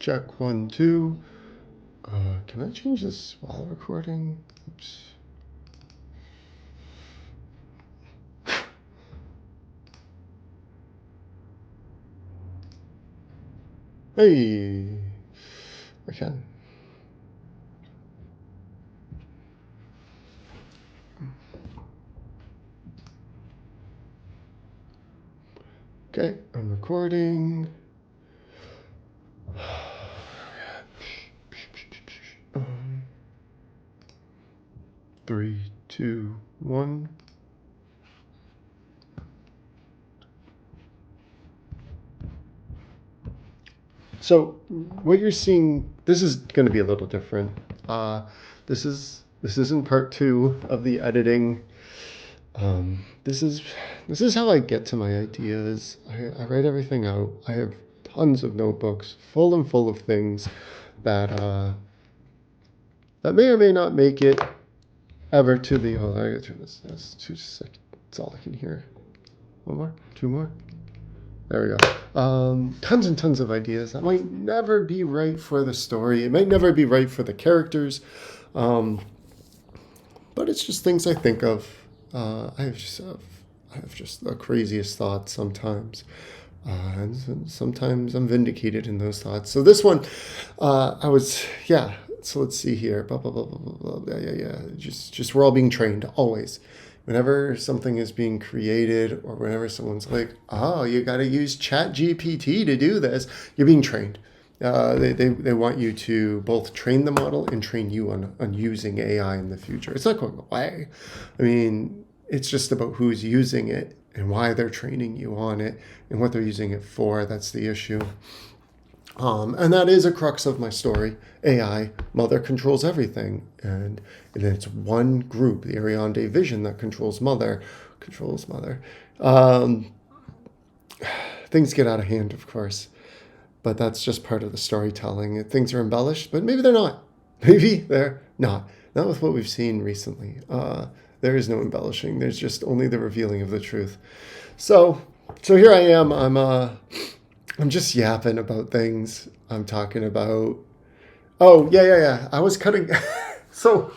Check 1, 2. Can I change this while recording? Oops. Hey, I can. Okay, I'm recording. 3, 2, 1. So what you're seeing, this is going to be a little different. This isn't part 2 of the editing. This is how I get to my ideas. I write everything out. I have tons of notebooks full of things that that may or may not make it ever to the. Oh, I gotta turn this. That's 2 seconds. That's all I can hear. One more, 2 more. There we go. Tons and tons of ideas that might never be right for the story. It might never be right for the characters. But it's just things I think of. I have just the craziest thoughts sometimes. And sometimes I'm vindicated in those thoughts. So this one, So let's see here. Blah, blah, blah, blah, blah, blah. Yeah. Just we're all being trained always. Whenever something is being created or whenever someone's like, oh, you got to use ChatGPT to do this, you're being trained. They want you to both train the model and train you on using AI in the future. It's not going away. I mean, it's just about who's using it and why they're training you on it and what they're using it for. That's the issue. And that is a crux of my story. AI, mother controls everything. And then it's one group, the Ariande vision, that controls mother. Things get out of hand, of course. But that's just part of the storytelling. Things are embellished, but maybe they're not. Maybe they're not. Not with what we've seen recently. There is no embellishing. There's just only the revealing of the truth. So here I am. I'm just yapping about things. I'm talking about. Oh yeah. I was cutting. So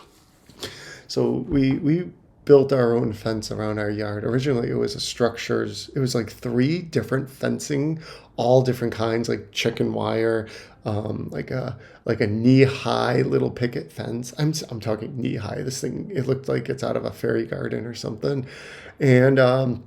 we built our own fence around our yard. Originally, it was it was like 3 different fencing, all different kinds, like chicken wire, like a knee-high little picket fence. I'm talking knee-high. This thing, it looked like it's out of a fairy garden or something. And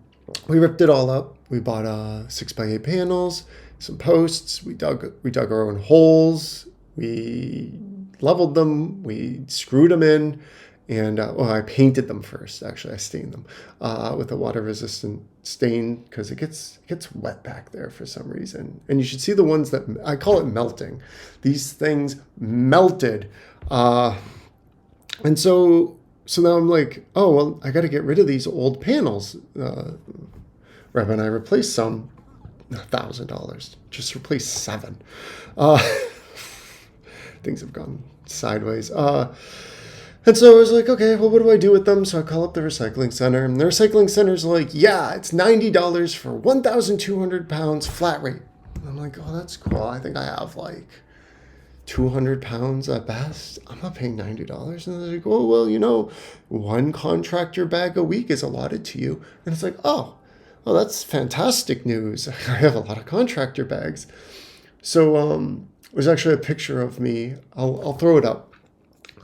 we ripped it all up. We bought 6x8 panels, some posts. We dug our own holes. We leveled them. We screwed them in. And I painted them first. Actually, I stained them with a water-resistant stain because it gets wet back there for some reason. And you should see the ones that I call it melting. These things melted, and so now I'm like, oh well, I got to get rid of these old panels. Reb and I replaced some, $1,000. Just replaced 7. Things have gone sideways. And so I was like, okay, well, what do I do with them? So I call up the recycling center, and the recycling center's like, yeah, it's $90 for 1,200 pounds flat rate. And I'm like, oh, that's cool. I think I have like 200 pounds at best. I'm not paying $90. And they're like, oh, well, 1 contractor bag a week is allotted to you. And it's like, oh, well, that's fantastic news. I have a lot of contractor bags. So there's actually a picture of me. I'll throw it up.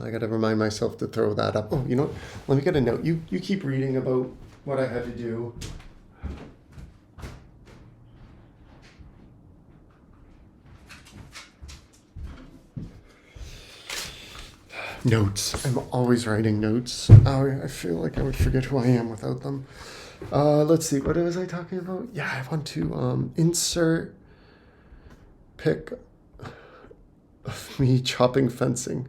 I got to remind myself to throw that up. Oh, you know what? Let me get a note. You keep reading about what I had to do. Notes. I'm always writing notes. I feel like I would forget who I am without them. Let's see. What was I talking about? Yeah, I want to insert pic of me chopping fencing.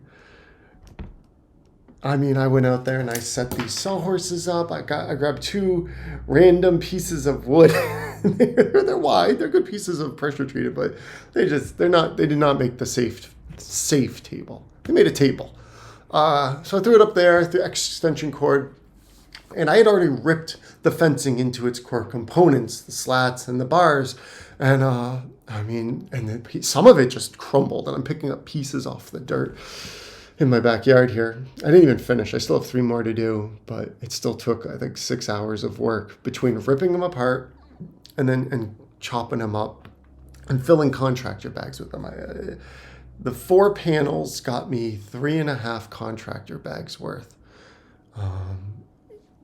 I mean, I went out there and I set these sawhorses up. I grabbed 2 random pieces of wood. They're wide. They're good pieces of pressure treated, but they did not make the safe table. They made a table. So I threw it up there through extension cord, and I had already ripped the fencing into its core components, the slats and the bars. And I mean, and then some of it just crumbled, and I'm picking up pieces off the dirt in my backyard here. I didn't even finish. I still have 3 more to do, but it still took, I think, 6 hours of work between ripping them apart and chopping them up and filling contractor bags with them. The 4 panels got me 3.5 contractor bags worth.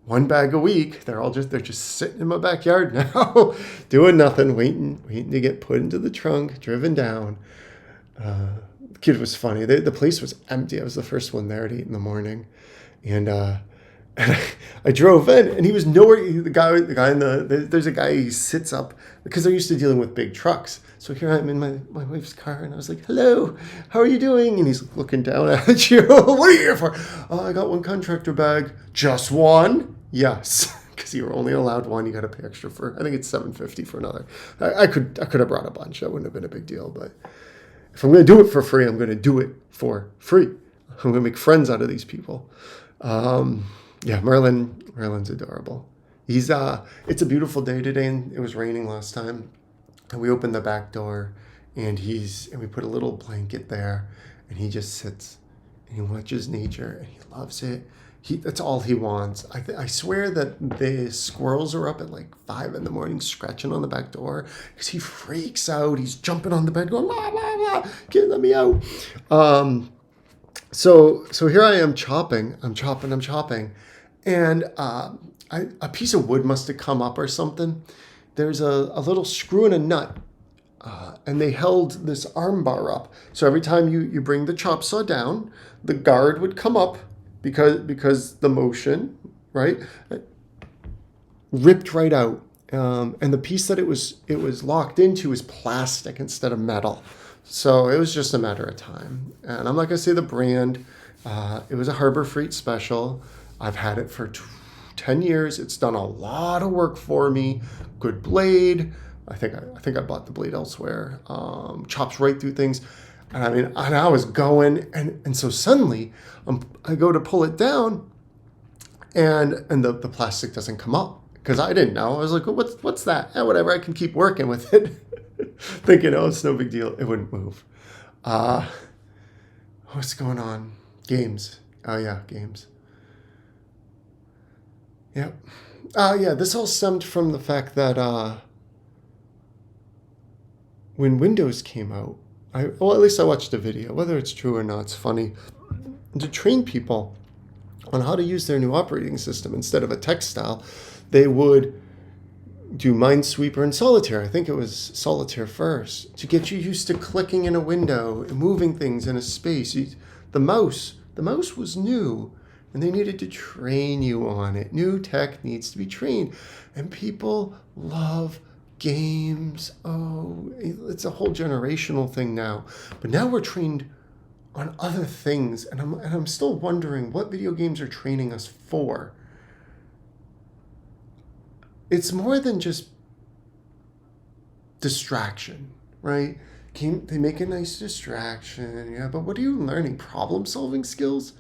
1 bag a week. They're just sitting in my backyard now, doing nothing, waiting to get put into the trunk, driven down. The kid was funny. The place was empty. I was the first one there at 8 in the morning, and I drove in, and he was nowhere. There's a guy. He sits up because they're used to dealing with big trucks. So here I'm in my wife's car, and I was like, "Hello, how are you doing?" And he's looking down at you. "What are you here for?" "Oh, I got 1 contractor bag." "Just 1?" "Yes." Because you were only allowed 1, you got to pay extra for. I think it's $7.50 for another. I could have brought a bunch. That wouldn't have been a big deal. But if I'm going to do it for free, I'm going to do it for free. I'm going to make friends out of these people. Yeah, Merlin's adorable. It's a beautiful day today, and it was raining last time. And we opened the back door, and we put a little blanket there, and he just sits and he watches nature, and he loves it. That's all he wants. I swear that the squirrels are up at like 5 in the morning scratching on the back door because he freaks out. He's jumping on the bed going, "La, la, la, let me out." So here I am chopping. I'm chopping. And a piece of wood must have come up or something. There's a little screw and a nut. And they held this arm bar up. So every time you bring the chop saw down, the guard would come up because the motion, right, ripped right out. And the piece that it was locked into is plastic instead of metal. So it was just a matter of time. And I'm not going to say the brand. It was a Harbor Freight special. I've had it for 10 years. It's done a lot of work for me. Good blade. I think I bought the blade elsewhere. Chops right through things. And I mean, and I was going, and so suddenly I go to pull it down, and the plastic doesn't come up because I didn't know. I was like, what's that? Whatever. I can keep working with it, thinking, oh, it's no big deal. It wouldn't move. What's going on? Games. Oh yeah, games. Yep. Yeah. This all stemmed from the fact that when Windows came out, at least I watched a video. Whether it's true or not, it's funny. To train people on how to use their new operating system instead of a text style, they would do Minesweeper and Solitaire. I think it was Solitaire first, to get you used to clicking in a window and moving things in a space. The mouse was new, and they needed to train you on it. New tech needs to be trained, and people love games. Oh, it's a whole generational thing now. But now we're trained on other things, and I'm still wondering what video games are training us for. It's more than just distraction, right? They make a nice distraction, yeah, but what are you learning? Problem-solving skills?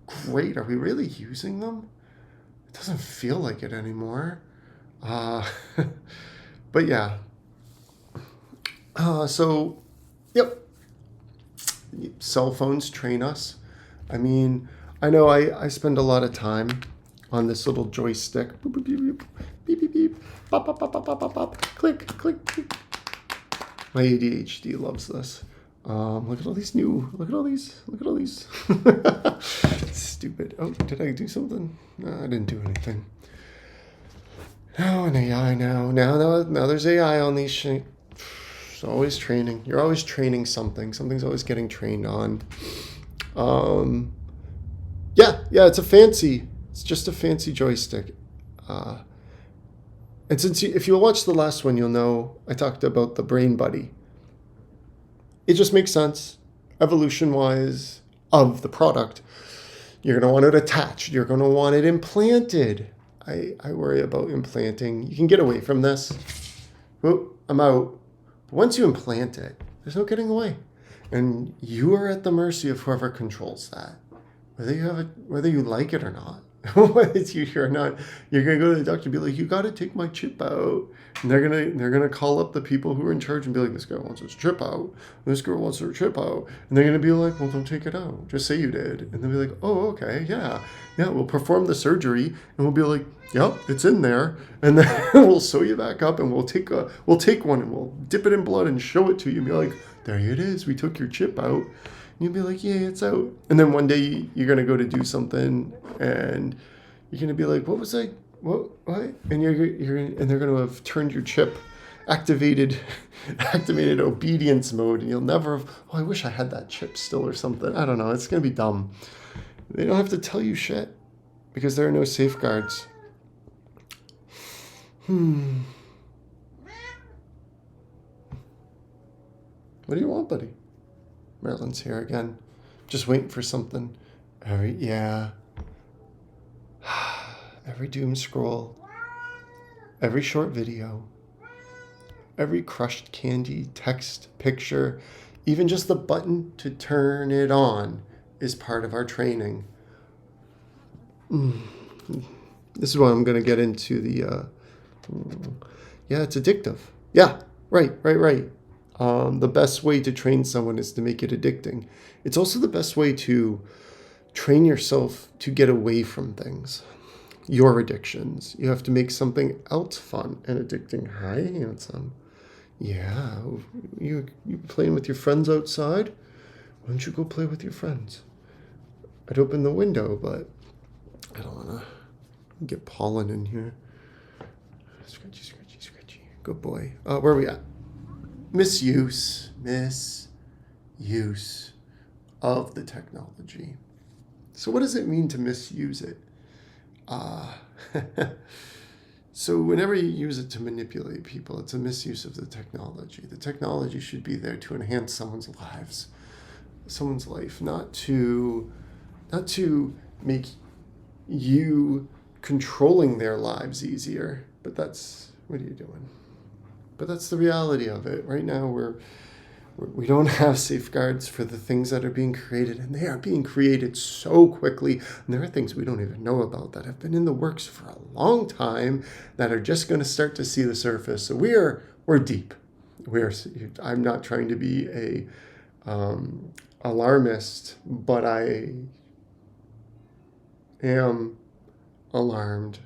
Great. Are we really using them? It doesn't feel like it anymore. But yeah. So, yep. Cell phones train us. I mean, I know I spend a lot of time on this little joystick. Boop, boop, beep, beep, beep, beep, beep. Bop, bop, bop, bop, bop, bop, bop. Click, click, click. My ADHD loves this. Look at all these. Stupid. Oh, did I do something? No, I didn't do anything. Oh, an AI now. Now there's AI on these shit. It's always training. You're always training something. Something's always getting trained on. Yeah, it's just a fancy joystick. And if you watch the last one, you'll know I talked about the Brain Buddy. It just makes sense, evolution-wise, of the product. You're going to want it attached. You're going to want it implanted. I worry about implanting. You can get away from this. Whoop, I'm out. But once you implant it, there's no getting away. And you are at the mercy of whoever controls that. Whether you like it or not. What? You're not. You're gonna go to the doctor and be like, you got to take my chip out, and they're gonna call up the people who are in charge and be like, this guy wants his chip out. This girl wants her chip out, and they're gonna be like, well, don't take it out. Just say you did, and they'll be like, oh, okay, yeah, yeah. We'll perform the surgery, and we'll be like, yep, it's in there, and then we'll sew you back up, and we'll take one, and we'll dip it in blood and show it to you, and be like, there it is. We took your chip out. You'd be like, yeah, it's out. And then one day you're going to go to do something and you're going to be like, what was I, what? And and they're going to have turned your chip, activated obedience mode. And you'll never have, oh, I wish I had that chip still or something. I don't know. It's going to be dumb. They don't have to tell you shit because there are no safeguards. What do you want, buddy? Merlin's here again, just waiting for something. Every doom scroll, every short video, every crushed candy, text, picture, even just the button to turn it on is part of our training. This is why I'm going to get into the, it's addictive. Yeah, right. The best way to train someone is to make it addicting. It's also the best way to train yourself to get away from things, your addictions. You have to make something else fun and addicting. Hi, handsome. Yeah, you playing with your friends outside? Why don't you go play with your friends? I'd open the window, but I don't want to get pollen in here. Scratchy. Good boy. Where are we at? Misuse of the technology. So what does it mean to misuse it? So whenever you use it to manipulate people, it's a misuse of the technology. The technology should be there to enhance someone's life, not to make you controlling their lives easier. But what are you doing? But that's the reality of it. Right now, we don't have safeguards for the things that are being created, and they are being created so quickly. And there are things we don't even know about that have been in the works for a long time that are just going to start to see the surface. So we're deep. I'm not trying to be a alarmist, but I am alarmed.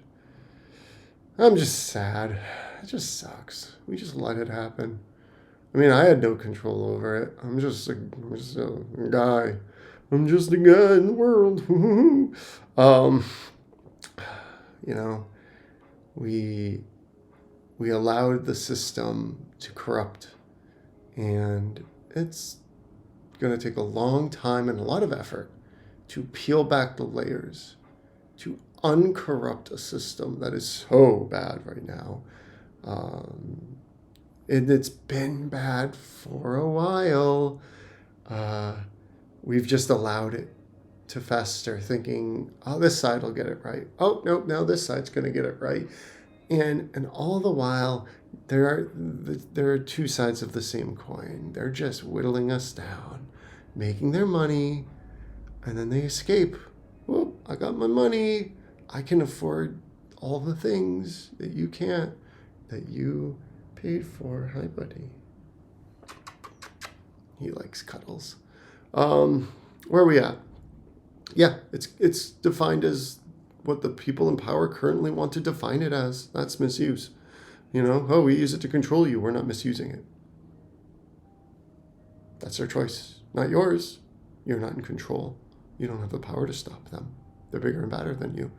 I'm just sad. It just sucks. We just let it happen. I mean, I had no control over it. I'm just a guy. I'm just a guy in the world. We allowed the system to corrupt, and it's going to take a long time and a lot of effort to peel back the layers, to uncorrupt a system that is so bad right now. And it's been bad for a while. We've just allowed it to fester, thinking, oh, this side will get it right. Oh, nope, now this side's going to get it right. And all the while, there are two sides of the same coin. They're just whittling us down, making their money, and then they escape. Whoop, I got my money. I can afford all the things that you can't, that you paid for. Hi, buddy. He likes cuddles. Where are we at? Yeah, it's defined as what the people in power currently want to define it as. That's misuse. Oh, we use it to control you. We're not misusing it. That's their choice, not yours. You're not in control. You don't have the power to stop them. They're bigger and badder than you.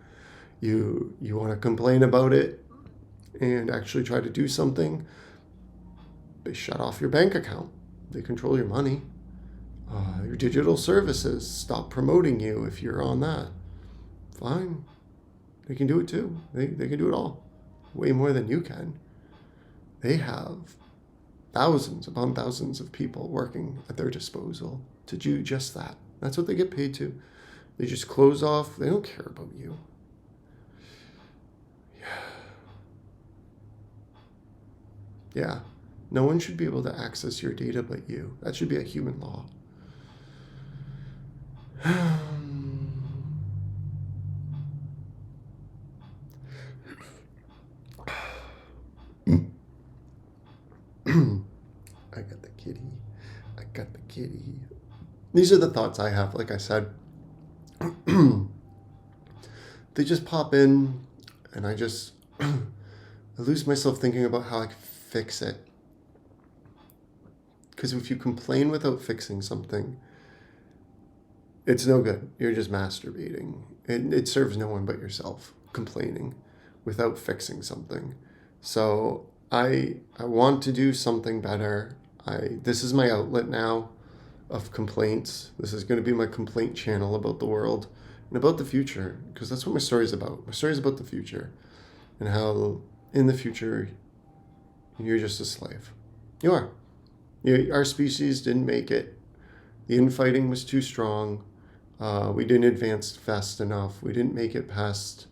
You want to complain about it and actually try to do something, they shut off your bank account. They control your money. Your digital services stop promoting you if you're on that. Fine. They can do it too. They can do it all. Way more than you can. They have thousands upon thousands of people working at their disposal to do just that. That's what they get paid to. They just close off. They don't care about you. Yeah. No one should be able to access your data but you. That should be a human law. I got the kitty. I got the kitty. These are the thoughts I have, like I said. They just pop in, and I lose myself thinking about how I can fix it. Because if you complain without fixing something, it's no good. You're just masturbating. It serves no one but yourself, complaining without fixing something. So I want to do something better. This is my outlet now of complaints. This is going to be my complaint channel about the world and about the future, because that's what my story is about. My story is about the future and how in the future you're just a slave. You are. Our species didn't make it. The infighting was too strong. We didn't advance fast enough. We didn't make it past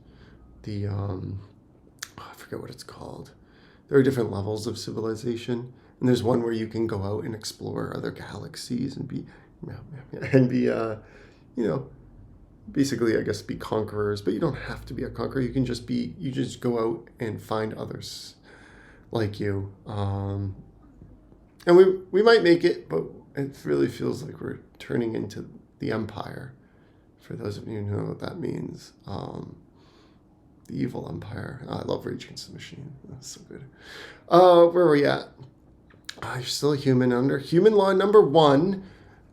the, I forget what it's called. There are different levels of civilization. And there's one where you can go out and explore other galaxies and be, basically, I guess, be conquerors. But you don't have to be a conqueror. You just go out and find others like you. And we might make it, but it really feels like we're turning into the Empire. For those of you who know what that means. The evil empire. I love Rage Against the Machine. That's so good. Where are we at? You're still a human. Under human law number 1,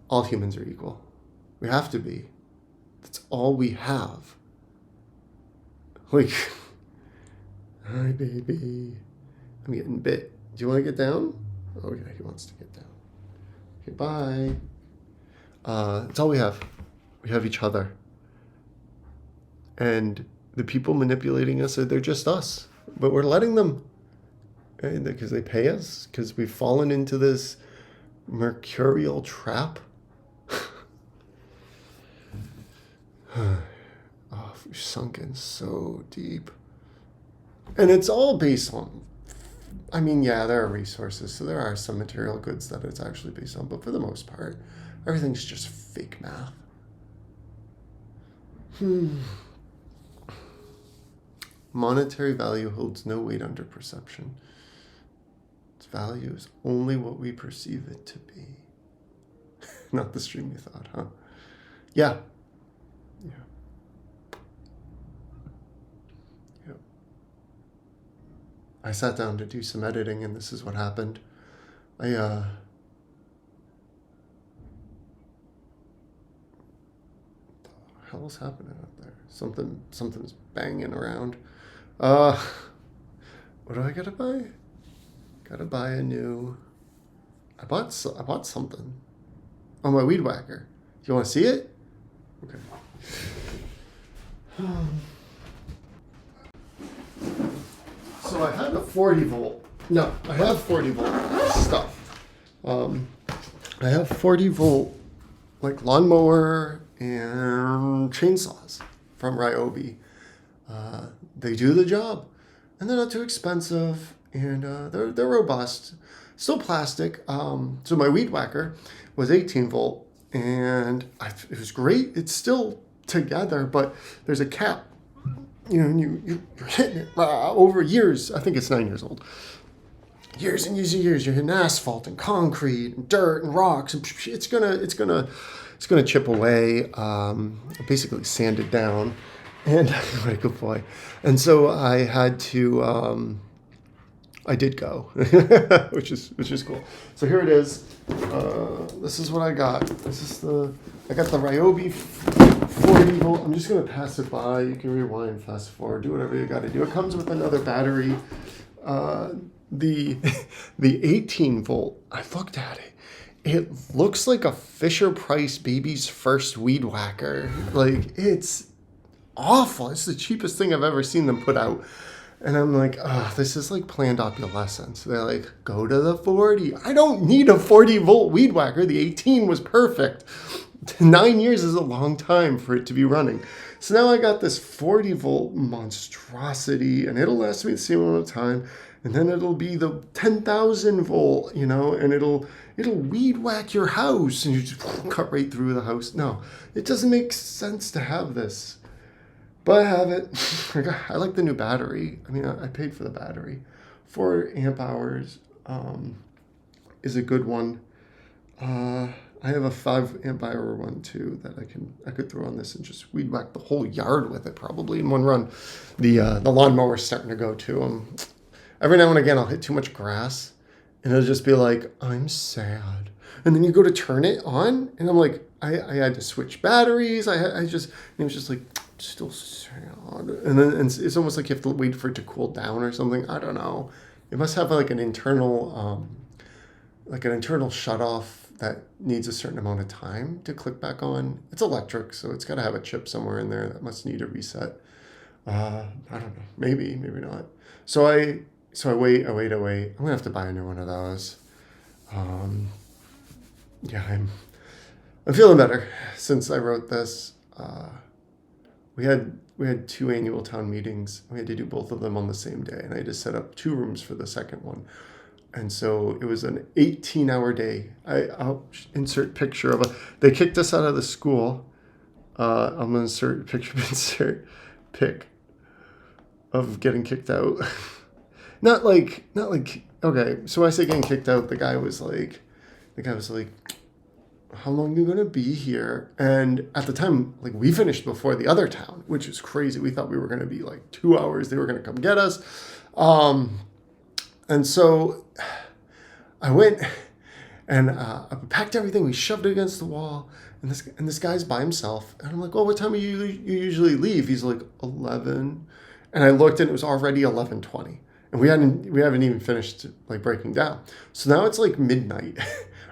all humans are equal. We have to be. That's all we have. Like, hi, baby. I'm getting bit. Do you want to get down? Oh, yeah, he wants to get down. Okay, bye. That's all we have. We have each other. And the people manipulating us, they're just us. But we're letting them. Because they pay us. Because we've fallen into this mercurial trap. We've sunk in so deep. And it's all based on, there are resources. So there are some material goods that it's actually based on. But for the most part, everything's just fake math. Monetary value holds no weight under perception. Its value is only what we perceive it to be. Not the streamy thought, huh? Yeah. I sat down to do some editing, and this is what happened. What the hell is happening out there? Something's banging around. What do I gotta buy? Gotta buy a new. I bought something. Oh, my weed whacker. Do you want to see it? Okay. So I had a 40 volt. No, I have 40 volt stuff. I have 40 volt like lawnmower and chainsaws from Ryobi. They do the job, and they're not too expensive, and they're robust. Still plastic. So my weed whacker was 18 volt, and it was great. It's still together, but there's a cap. And you're hitting it over years. I think it's 9 years old. Years and years and years. You're hitting asphalt and concrete and dirt and rocks, and it's gonna chip away. Basically sand it down, and what a good boy. And so I had to. I did go, which is cool. So here it is. This is what I got. I got the Ryobi 40 volt. I'm just gonna pass it by. You can rewind, fast forward, do whatever you got to do. It comes with another battery. The 18 volt. I looked at it. It looks like a Fisher Price baby's first weed whacker. Like, it's awful. It's the cheapest thing I've ever seen them put out. And I'm like, this is like planned obsolescence. They're like, go to the 40. I don't need a 40 volt weed whacker. The 18 was perfect. 9 years is a long time for it to be running. So now I got this 40 volt monstrosity, and it'll last me the same amount of time. And then it'll be the 10,000 volt, and it'll weed whack your house, and you just cut right through the house. No, it doesn't make sense to have this. But I have it. I like the new battery. I paid for the battery. 4 amp hours is a good one. I have a 5 amp hour one too that I could throw on this and just weed whack the whole yard with it probably in one run. The lawnmower's starting to go too. Every now and again I'll hit too much grass and it'll just be like, I'm sad. And then you go to turn it on and I'm like, I had to switch batteries. It was just like, still sad. And then it's almost like you have to wait for it to cool down or something. I don't know. It must have like an internal shut off that needs a certain amount of time to click back on. It's electric, so it's got to have a chip somewhere in there that must need a reset. I don't know. Maybe not. So I wait. I'm gonna have to buy a new one of those. Yeah, I'm feeling better since I wrote this. We had 2 annual town meetings. We had to do both of them on the same day, and I had to set up 2 rooms for the second one. And so it was an 18-hour day. I'll insert picture of they kicked us out of the school. I'm gonna insert pic of getting kicked out. not like okay. So I say getting kicked out. The guy was like, how long are you gonna be here? And at the time, like we finished before the other town, which is crazy. We thought we were gonna be like 2 hours. They were gonna come get us. And so I went and I packed everything. We shoved it against the wall. And this guy's by himself. And I'm like, well, what time do you usually leave? He's like, 11. And I looked and it was already 11:20. And we haven't even finished like breaking down. So now it's like midnight,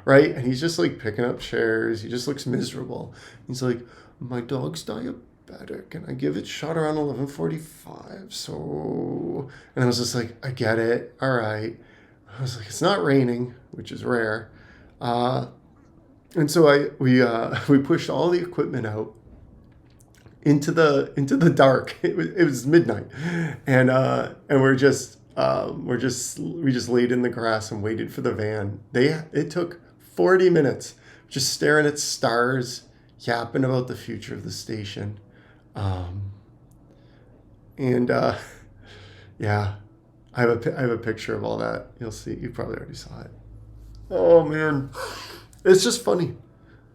right? And he's just like picking up chairs. He just looks miserable. He's like, my dog's diabetic and I give it shot around 11:45. So, and I was just like, I get it. All right. I was like, it's not raining, which is rare. And so we pushed all the equipment out into the dark. It was midnight. And we just laid in the grass and waited for the van. It took 40 minutes just staring at stars, yapping about the future of the station. Yeah, I have a picture of all that. You'll see. You probably already saw it. Oh man, it's just funny.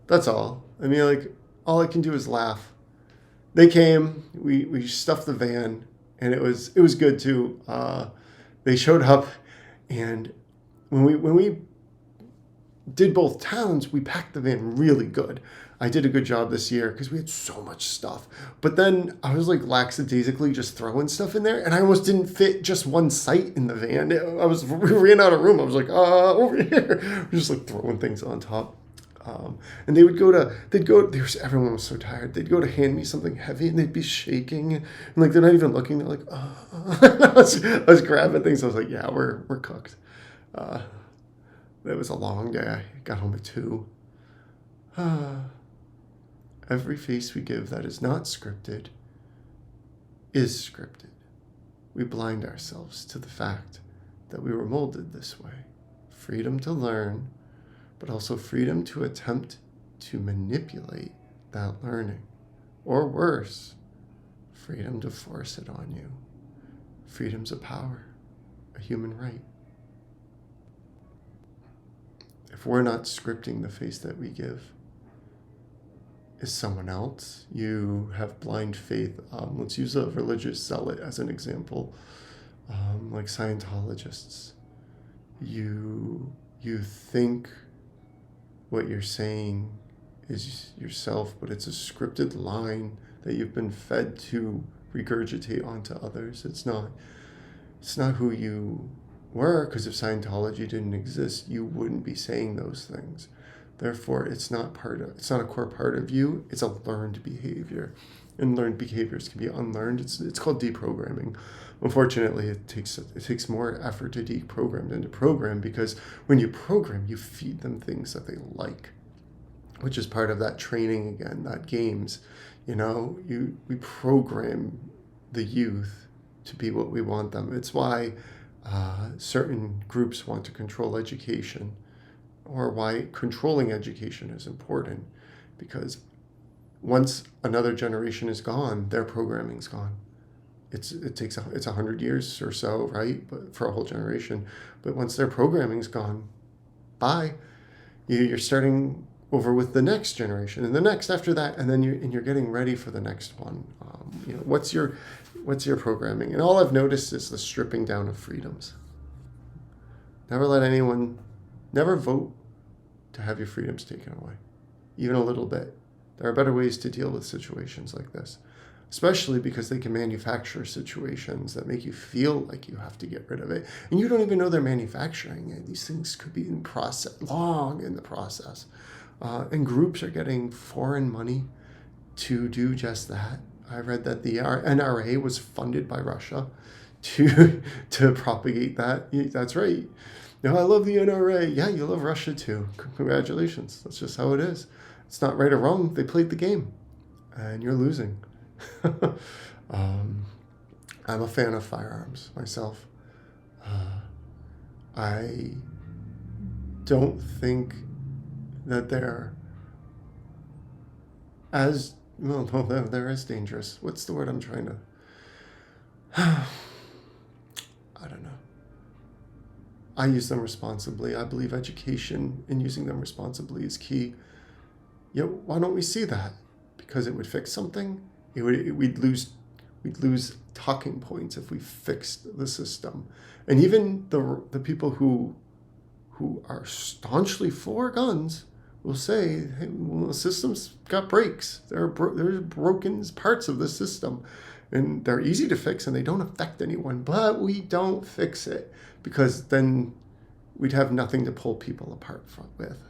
That's all. I mean, like all I can do is laugh. They came. We stuffed the van, and it was good too. They showed up, and when we did both towns, we packed the van really good. I did a good job this year because we had so much stuff. But then I was like lackadaisically just throwing stuff in there, and I almost didn't fit just one site in the van. We ran out of room. I was like, over here. We're just like throwing things on top. And everyone was so tired. They'd go to hand me something heavy and they'd be shaking. And like, they're not even looking. They're like, I was grabbing things. I was like, yeah, we're cooked. It was a long day. I got home at 2. Every face we give that is not scripted is scripted. We blind ourselves to the fact that we were molded this way. Freedom to learn, but also freedom to attempt to manipulate that learning. Or worse, freedom to force it on you. Freedom's a power, a human right. If we're not scripting the face that we give, is someone else. You have blind faith. Let's use a religious zealot as an example, like Scientologists. You think what you're saying is yourself, but it's a scripted line that you've been fed to regurgitate onto others. It's not who you were, because if Scientology didn't exist, you wouldn't be saying those things. Therefore, it's not a core part of you. It's a learned behavior, and learned behaviors can be unlearned. It's called deprogramming. Unfortunately, it takes more effort to deprogram than to program, because when you program, you feed them things that they like, which is part of that training again, that games. We program the youth to be what we want them. It's why certain groups want to control education, or why controlling education is important, because once another generation is gone, their programming's gone. It's 100 years or so, right? But for a whole generation. But once their programming's gone, bye. You're starting over with the next generation and the next after that, and then you're getting ready for the next one. What's your programming? And all I've noticed is the stripping down of freedoms. Never vote to have your freedoms taken away, even a little bit. There are better ways to deal with situations like this, especially because they can manufacture situations that make you feel like you have to get rid of it. And you don't even know they're manufacturing it. These things could be long in the process. And groups are getting foreign money to do just that. I read that the NRA was funded by Russia to propagate that. That's right. No, I love the NRA. Yeah, you love Russia too. Congratulations. That's just how it is. It's not right or wrong. They played the game, and you're losing. I'm a fan of firearms myself. I don't think that they're as well. No, they're as dangerous. What's the word I'm trying to? I don't know. I use them responsibly. I believe education and using them responsibly is key. Yet, why don't we see that? Because it would fix something. We'd lose talking points if we fixed the system. And even the people who are staunchly for guns will say, hey, well, the system's got breaks. There's broken parts of the system. And they're easy to fix and they don't affect anyone. But we don't fix it because then we'd have nothing to pull people apart with.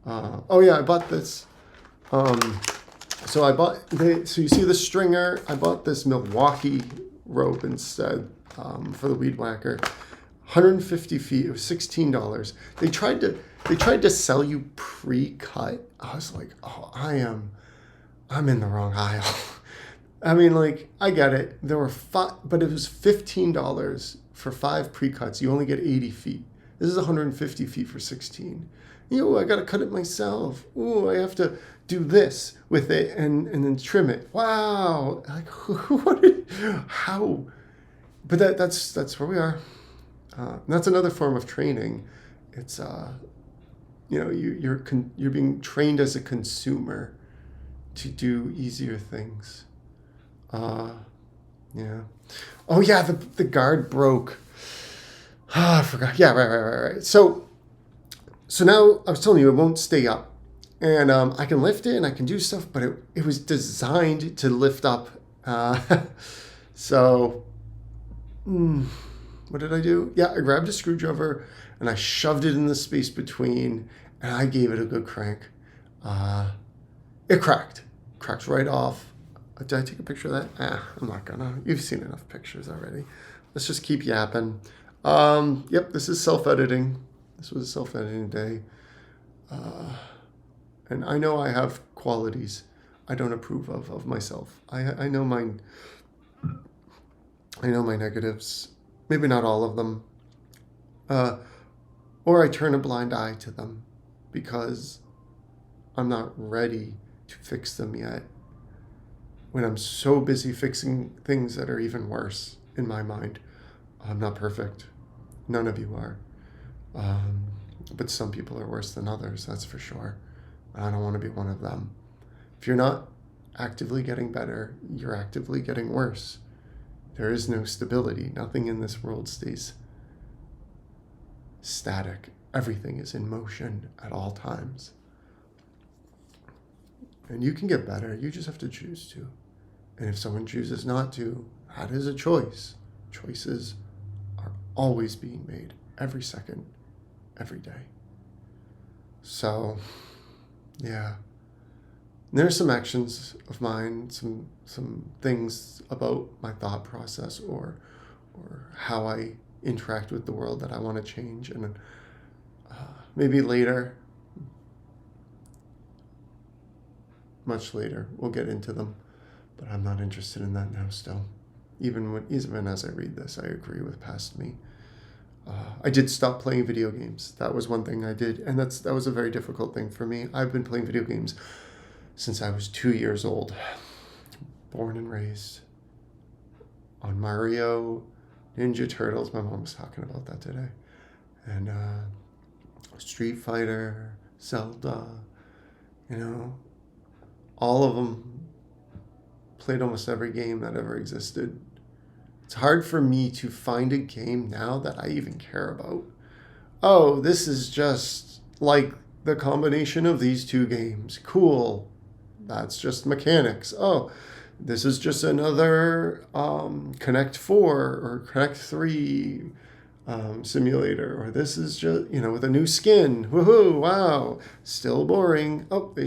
I bought this. So you see the stringer. I bought this Milwaukee rope instead for the weed whacker. 150 feet. It was $16. They tried to sell you pre-cut. I was like, oh, I'm in the wrong aisle. I mean, like, I get it. There were but it was $15 for 5 pre-cuts. You only get 80 feet. This is 150 feet for 16. I got to cut it myself. Ooh, I have to do this with it and then trim it. Wow. Like, how? But that's where we are. That's another form of training. It's, you're being trained as a consumer to do easier things. Yeah. Oh yeah, the guard broke. I forgot. Yeah, right. So now I was telling you it won't stay up, and I can lift it and I can do stuff, but it was designed to lift up. What did I do? Yeah, I grabbed a screwdriver and I shoved it in the space between, and I gave it a good crank. It cracked right off. Did I take a picture of that? I'm not gonna. You've seen enough pictures already. Let's just keep yapping. Yep, this is self-editing. This was a self-editing day. And I know I have qualities I don't approve of myself. I know mine. I know my negatives. Maybe not all of them. Or I turn a blind eye to them because I'm not ready to fix them yet. When I'm so busy fixing things that are even worse in my mind. I'm not perfect. None of you are. But some people are worse than others, that's for sure. I don't want to be one of them. If you're not actively getting better, you're actively getting worse. There is no stability. Nothing in this world stays static. Everything is in motion at all times. And you can get better. You just have to choose to. And if someone chooses not to, that is a choice. Choices are always being made, every second, every day. So, yeah. There's some actions of mine, some things about my thought process or how I interact with the world that I want to change. And maybe later, much later, we'll get into them. But I'm not interested in that now still. Even as I read this, I agree with past me. I did stop playing video games. That was one thing I did. And that was a very difficult thing for me. I've been playing video games since I was 2 years old. Born and raised on Mario, Ninja Turtles. My mom was talking about that today. And Street Fighter, Zelda, you know, all of them. Played almost every game that ever existed. It's hard for me to find a game now that I even care about. Oh, this is just like the combination of these two games. Cool. That's just mechanics. Oh, this is just another Connect 4 or Connect 3 simulator. Or this is just, with a new skin. Woohoo, wow. Still boring. Oh, they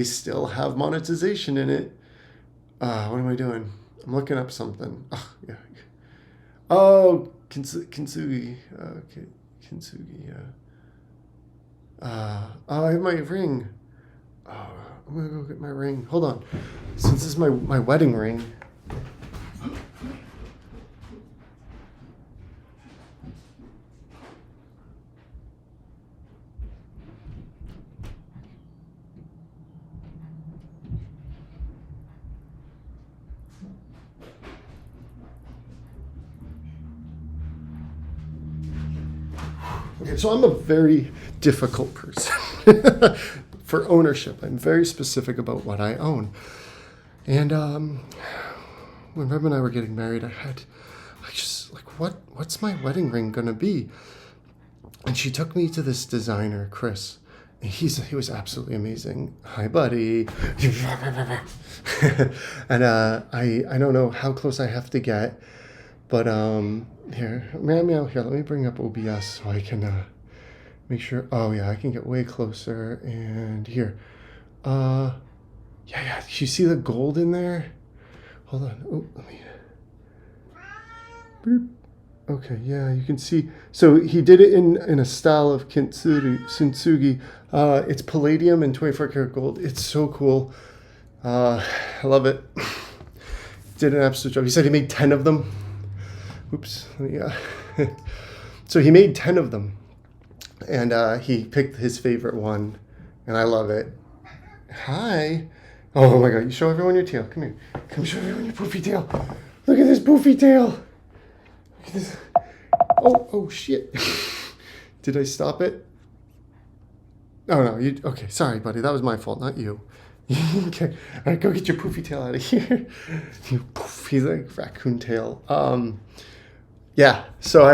still have monetization in it. What am I doing? I'm looking up something. Oh, yeah. Oh, Kintsugi. Okay, Kintsugi, yeah. Oh, I have my ring. Oh, I'm going to go get my ring. Hold on. Since this is my wedding ring. Okay, so I'm a very difficult person for ownership. I'm very specific about what I own. And when Reb and I were getting married, I just like, what's my wedding ring gonna be? And she took me to this designer, Chris. And he was absolutely amazing. Hi, buddy. And I don't know how close I have to get, but here, meow. Here, let me bring up OBS so I can make sure. Oh yeah, I can get way closer. And here, yeah. You see the gold in there? Hold on. Oh, let me. Boop. Okay, yeah, you can see. So he did it in a style of kintsugi. It's palladium and 24 karat gold. It's so cool. I love it. Did an absolute job. He said he made 10 of them. Oops. Yeah. So he made 10 of them. And he picked his favorite one. And I love it. Hi. Oh my God. You show everyone your tail. Come here. Come show everyone your poofy tail. Look at this poofy tail. Look at this. Oh shit. Did I stop it? Oh no. Okay. Sorry, buddy. That was my fault, not you. Okay. All right. Go get your poofy tail out of here. You poof. He's like raccoon tail. Yeah. So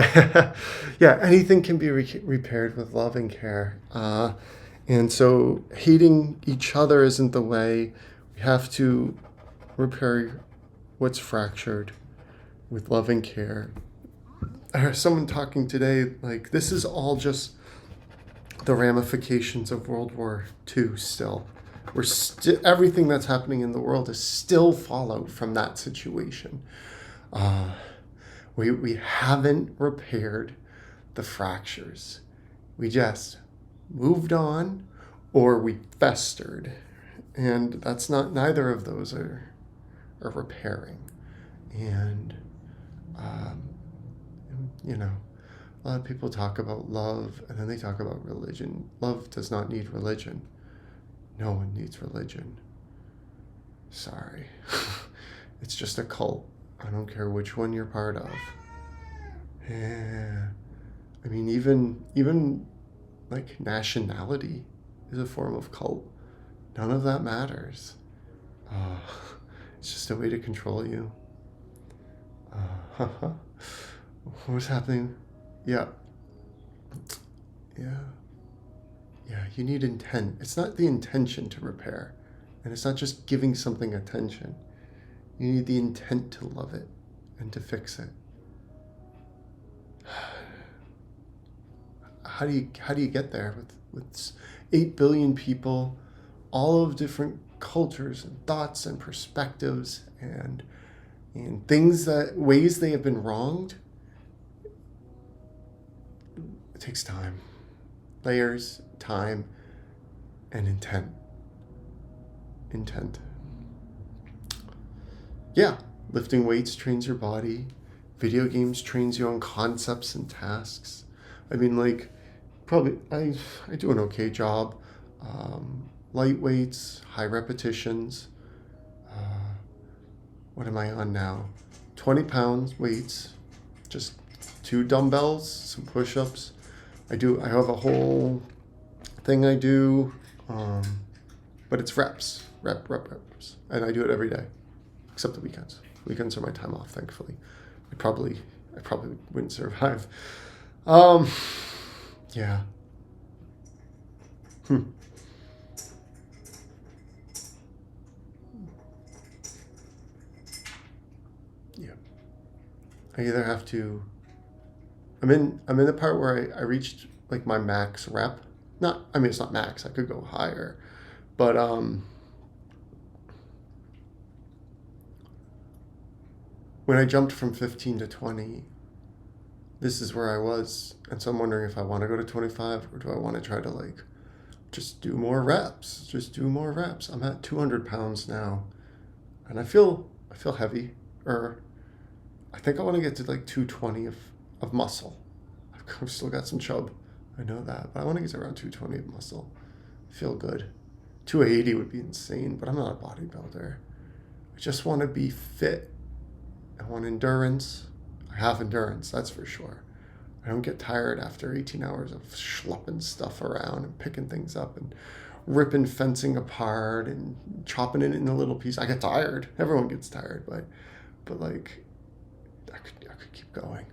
yeah, anything can be repaired with love and care. And so hating each other isn't the way. We have to repair what's fractured with love and care. I heard someone talking today, like, this is all just the ramifications of World War II still. Everything that's happening in the world is still followed from that situation. We haven't repaired the fractures. We just moved on, or we festered. And that's neither of those are repairing. And, a lot of people talk about love, and then they talk about religion. Love does not need religion. No one needs religion. Sorry. It's just a cult. I don't care which one you're part of. Yeah. I mean, even like nationality is a form of cult. None of that matters. It's just a way to control you. What's happening? Yeah. You need intent. It's not the intention to repair, and it's not just giving something attention. You need the intent to love it and to fix it. How do you get there with 8 billion people, all of different cultures and thoughts and perspectives and ways they have been wronged? It takes time, layers, time, and intent. Yeah, lifting weights trains your body. Video games trains you on concepts and tasks. I mean, like, probably I do an okay job. Light weights, high repetitions. What am I on now? 20 pounds weights, just 2 dumbbells, some push-ups. I have a whole thing I do, but it's reps, and I do it every day, except the weekends. Weekends are my time off, thankfully. I probably wouldn't survive. Um, yeah. Hmm. Yeah. I either have to. I'm in the part where I reached like my max rep. Not. I mean, it's not max. I could go higher, but when I jumped from 15 to 20, this is where I was, and so I'm wondering if I want to go to 25 or do I want to try to like just do more reps. Just do more reps. I'm at 200 pounds now, and I feel heavy. Or I think I want to get to like 220 of muscle. I've still got some chub. I know that, but I want to get to around 220 of muscle. Feel good. 280 would be insane, but I'm not a bodybuilder. I just want to be fit. I want endurance. I have endurance, that's for sure. I don't get tired after 18 hours of schlepping stuff around and picking things up and ripping fencing apart and chopping it into little pieces. I get tired. Everyone gets tired, but like I could keep going.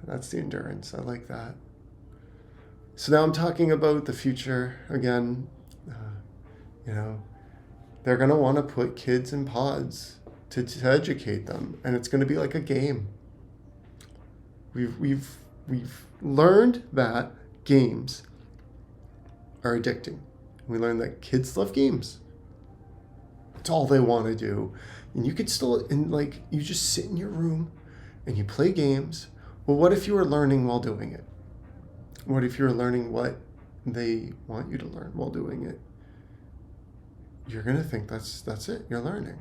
That's the endurance. I like that. So now I'm talking about the future again. Uh, you know, they're gonna want to put kids in pods to educate them, and it's gonna be like a game. We've learned that games are addicting. We learned that kids love games. It's all they want to do. And you could still, and like, you just sit in your room and you play games. Well, what if you were learning while doing it? What if you were learning what they want you to learn while doing it? You're going to think that's it. You're learning.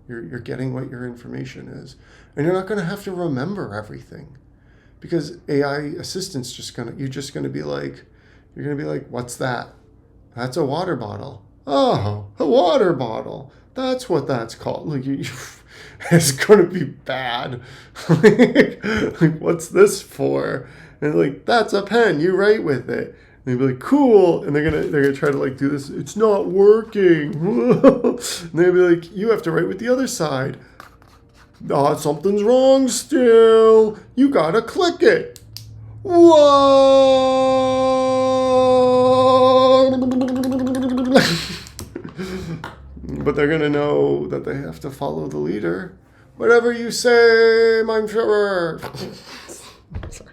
You're getting what your information is. And you're not going to have to remember everything. Because AI assistant's you're just going to be like, what's that? That's a water bottle. Oh, a water bottle. That's what that's called. Like, it's going to be bad. like, what's this for? And like, that's a pen. You write with it. And they'd be like, cool. And they're gonna try to like do this. It's not working. And they'd be like, you have to write with the other side. Oh, something's wrong still. You gotta click it. Whoa! But they're gonna know that they have to follow the leader. Whatever you say, mein Führer. Sorry.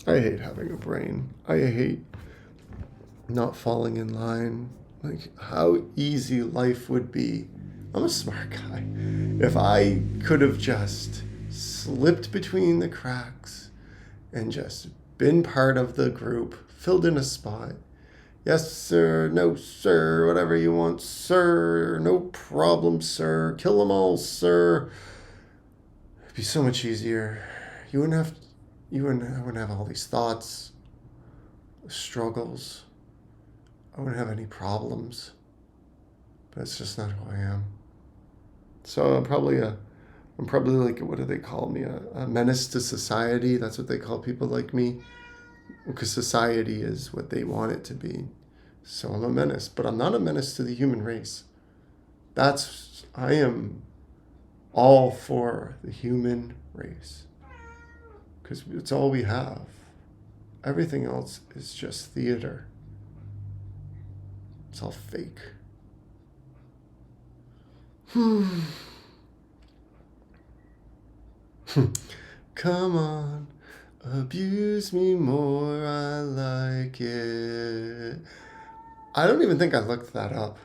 I hate having a brain. I hate not falling in line. Like, how easy life would be. I'm a smart guy. If I could have just slipped between the cracks and just been part of the group, filled in a spot. Yes, sir. No, sir. Whatever you want, sir. No problem, sir. Kill them all, sir. It'd be so much easier. I wouldn't have all these thoughts, struggles. I wouldn't have any problems. But it's just not who I am. So I'm probably like, what do they call me? A menace to society. That's what they call people like me. Because society is what they want it to be. So I'm a menace. But I'm not a menace to the human race. I am all for the human race. Because it's all we have. Everything else is just theater. It's all fake. Come on, abuse me more, I like it. I don't even think I looked that up.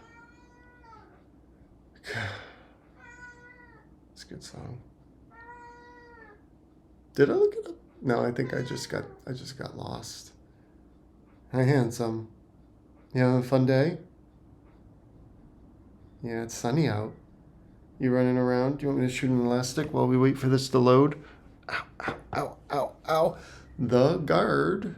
It's a good song. Did I look it up? No, I think I just got lost. Hi, handsome. You having a fun day? Yeah, it's sunny out. You running around? Do you want me to shoot an elastic while we wait for this to load? Ow, ow, ow, ow, ow. The guard.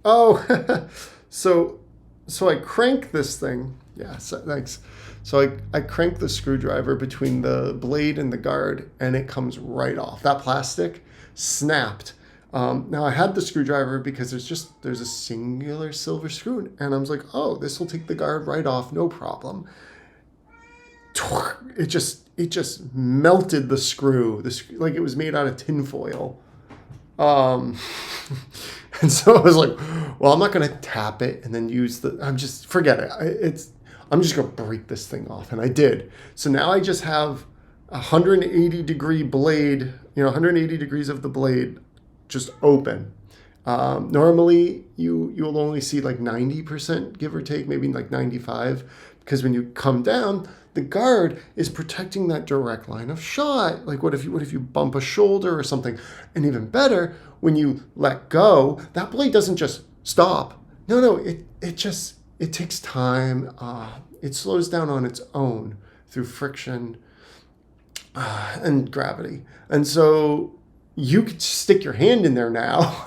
Oh, so so I crank this thing. Yeah, so, thanks. So I crank the screwdriver between the blade and the guard, and it comes right off. That plastic snapped. Now I had the screwdriver because there's a singular silver screw, and I was like, oh, this will take the guard right off, no problem. It just melted the screw. Like it was made out of tinfoil. Um, and so I was like, well, I'm not going to tap it and then use forget it. I'm just going to break this thing off. And I did. So now I just have a 180-degree blade, 180 degrees of the blade just open. Normally you'll only see like 90%, give or take, maybe like 95, because when you come down, the guard is protecting that direct line of shot. Like what if you bump a shoulder or something? And even better, when you let go, that blade doesn't just stop. No, it takes time. It slows down on its own through friction and gravity. And so you could stick your hand in there now.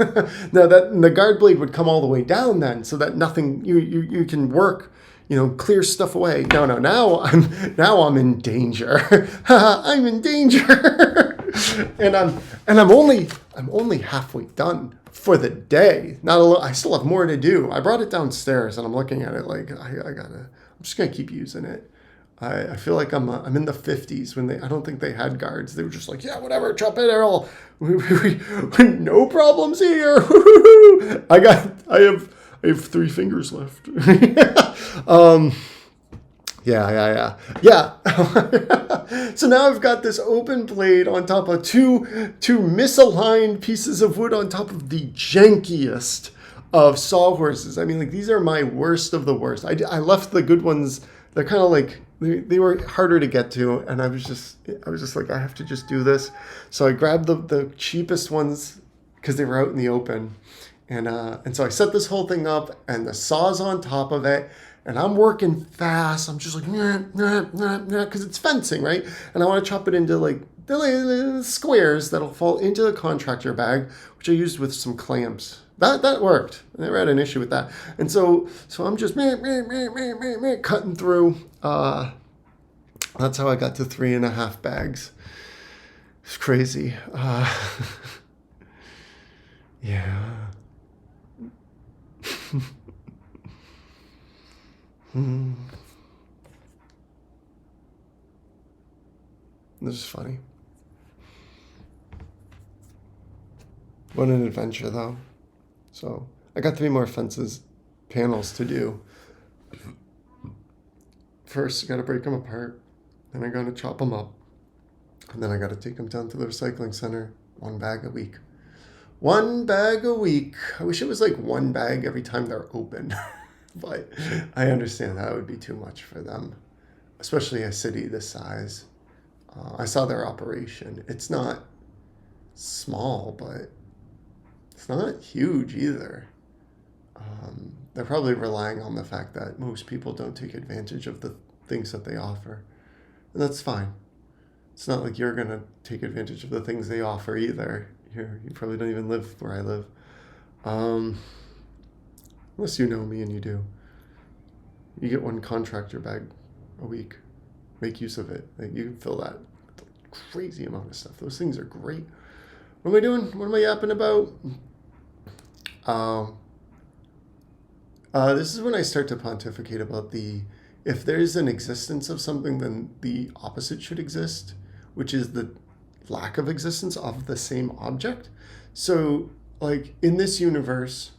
Now that the guard blade would come all the way down then, so that nothing you can work, clear stuff away. No, now I'm in danger. I'm in danger. and I'm only halfway done for the day. I still have more to do. I brought it downstairs and I'm looking at it like I'm just gonna keep using it. I feel like I'm in the 50s when I don't think they had guards. They were just like, yeah, whatever, chop it, Errol. No problems here. I have 3 fingers left. Yeah. So now I've got this open blade on top of two misaligned pieces of wood on top of the jankiest of sawhorses. I mean, like, these are my worst of the worst. I left the good ones. They're kind of like, they were harder to get to, and I was just like, I have to just do this. So I grabbed the cheapest ones because they were out in the open, and so I set this whole thing up, and the saw's on top of it, and I'm working fast. I'm just like, because it's fencing, right? And I want to chop it into like the squares that'll fall into the contractor bag, which I used with some clamps. That worked. I never had an issue with that. And so I'm just cutting through. That's how I got to 3.5 bags. It's crazy. Yeah. This is funny. What an adventure, though. So I got 3 more panels to do. First, I got to break them apart. Then I got to chop them up. And then I got to take them down to the recycling center. 1 bag a week. 1 bag a week. I wish it was like 1 bag every time they're open. But I understand that would be too much for them, especially a city this size. I saw their operation. It's not small, but it's not huge either. They're probably relying on the fact that most people don't take advantage of the things that they offer. And that's fine. It's not like you're going to take advantage of the things they offer either. You probably don't even live where I live. Unless you know me and you do. You get 1 contractor bag a week. Make use of it. Like, you can fill that with a crazy amount of stuff. Those things are great. What am I doing? What am I yapping about? This is when I start to pontificate about if there's an existence of something, then the opposite should exist, which is the lack of existence of the same object. So, like, in this universe,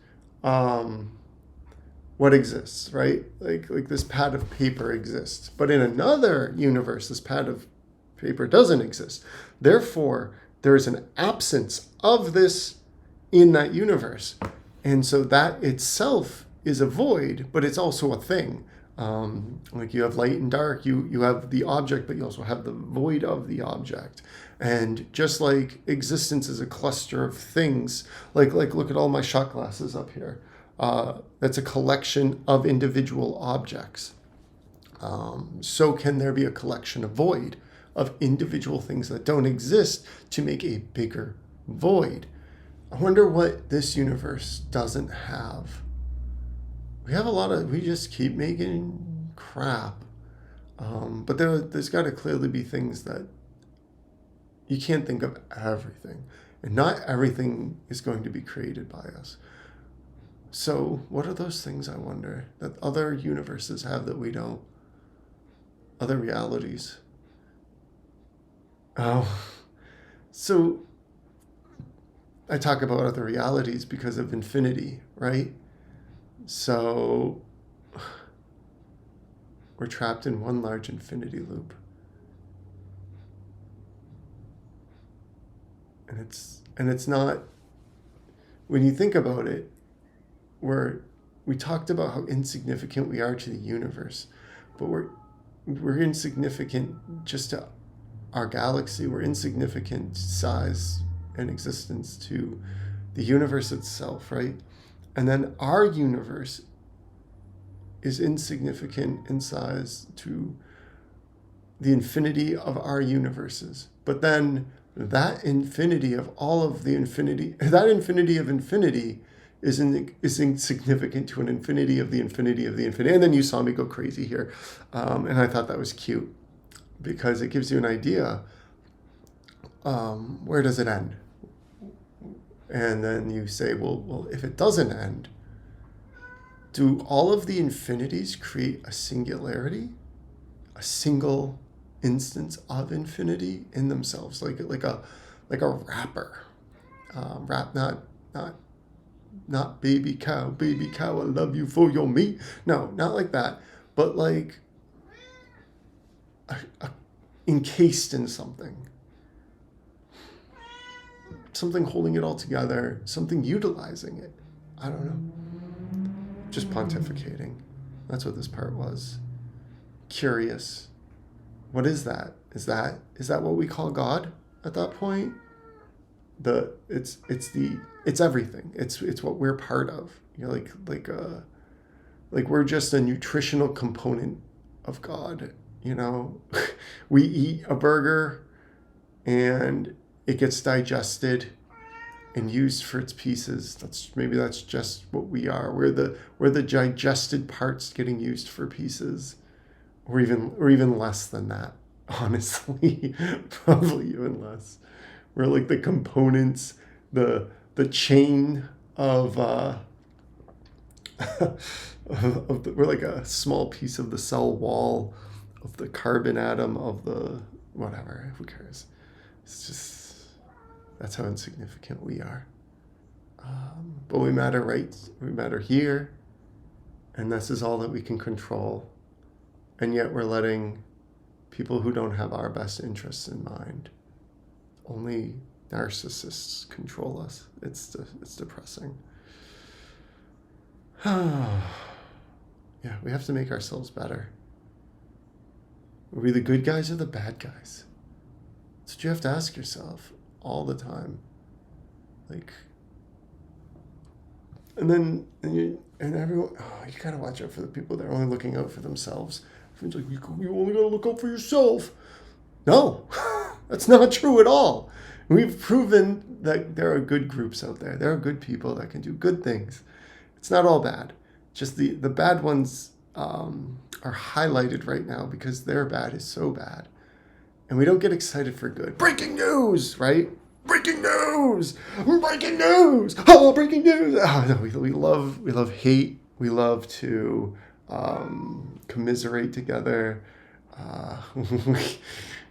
what exists, right? Like this pad of paper exists. But in another universe, this pad of paper doesn't exist. Therefore, there is an absence of this in that universe. And so that itself is a void, but it's also a thing. Like, you have light and dark, you have the object, but you also have the void of the object. And just like existence is a cluster of things, like look at all my shot glasses up here. That's a collection of individual objects. So can there be a collection of void, of individual things that don't exist to make a bigger void? I wonder what this universe doesn't have. we just keep making crap. But there's got to clearly be things that you can't think of everything. And not everything is going to be created by us. So, what are those things, I wonder, that other universes have that we don't? Other realities? Oh, so I talk about other realities because of infinity, right? So, we're trapped in one large infinity loop. And it's not, when you think about it, we talked about how insignificant we are to the universe, but we're insignificant just to our galaxy. We're insignificant size and existence to the universe itself, right? And then our universe is insignificant in size to the infinity of our universes. But then that infinity of all of the infinity, that infinity of infinity is insignificant to an infinity of the infinity of the infinity. And then you saw me go crazy here. And I thought that was cute because it gives you an idea. Where does it end? And then you say, well, if it doesn't end, do all of the infinities create a singularity, a single instance of infinity in themselves, like a rapper, rap, not baby cow, I love you for your meat. No, not like that, but like encased in something holding it all together, something utilizing it. I don't know. Just pontificating. That's what this part was. Curious. What is that? Is that what we call God at that point? It's everything. It's what we're part of. You know, like we're just a nutritional component of God. You know, we eat a burger, and it gets digested and used for its pieces. That's just what we are. We're the digested parts getting used for pieces, or even less than that. Honestly, probably even less. We're like the components, the chain of we're like a small piece of the cell wall of the carbon atom of the whatever. Who cares? It's just, that's how insignificant we are. But we matter, right? We matter here, and this is all that we can control. And yet we're letting people who don't have our best interests in mind, only narcissists, control us. It's depressing. Yeah, we have to make ourselves better. Are we the good guys or the bad guys? That's what you have to ask yourself all the time. Like, and everyone, you gotta watch out for the people that are only looking out for themselves. It's like, you only gotta look out for yourself. No, that's not true at all. We've proven that there are good groups out there. There are good people that can do good things. It's not all bad. Just the bad ones are highlighted right now because their bad is so bad. And we don't get excited for good. Breaking news, right? Breaking news! Breaking news! Oh, breaking news! Oh, no, we love hate. We love to commiserate together.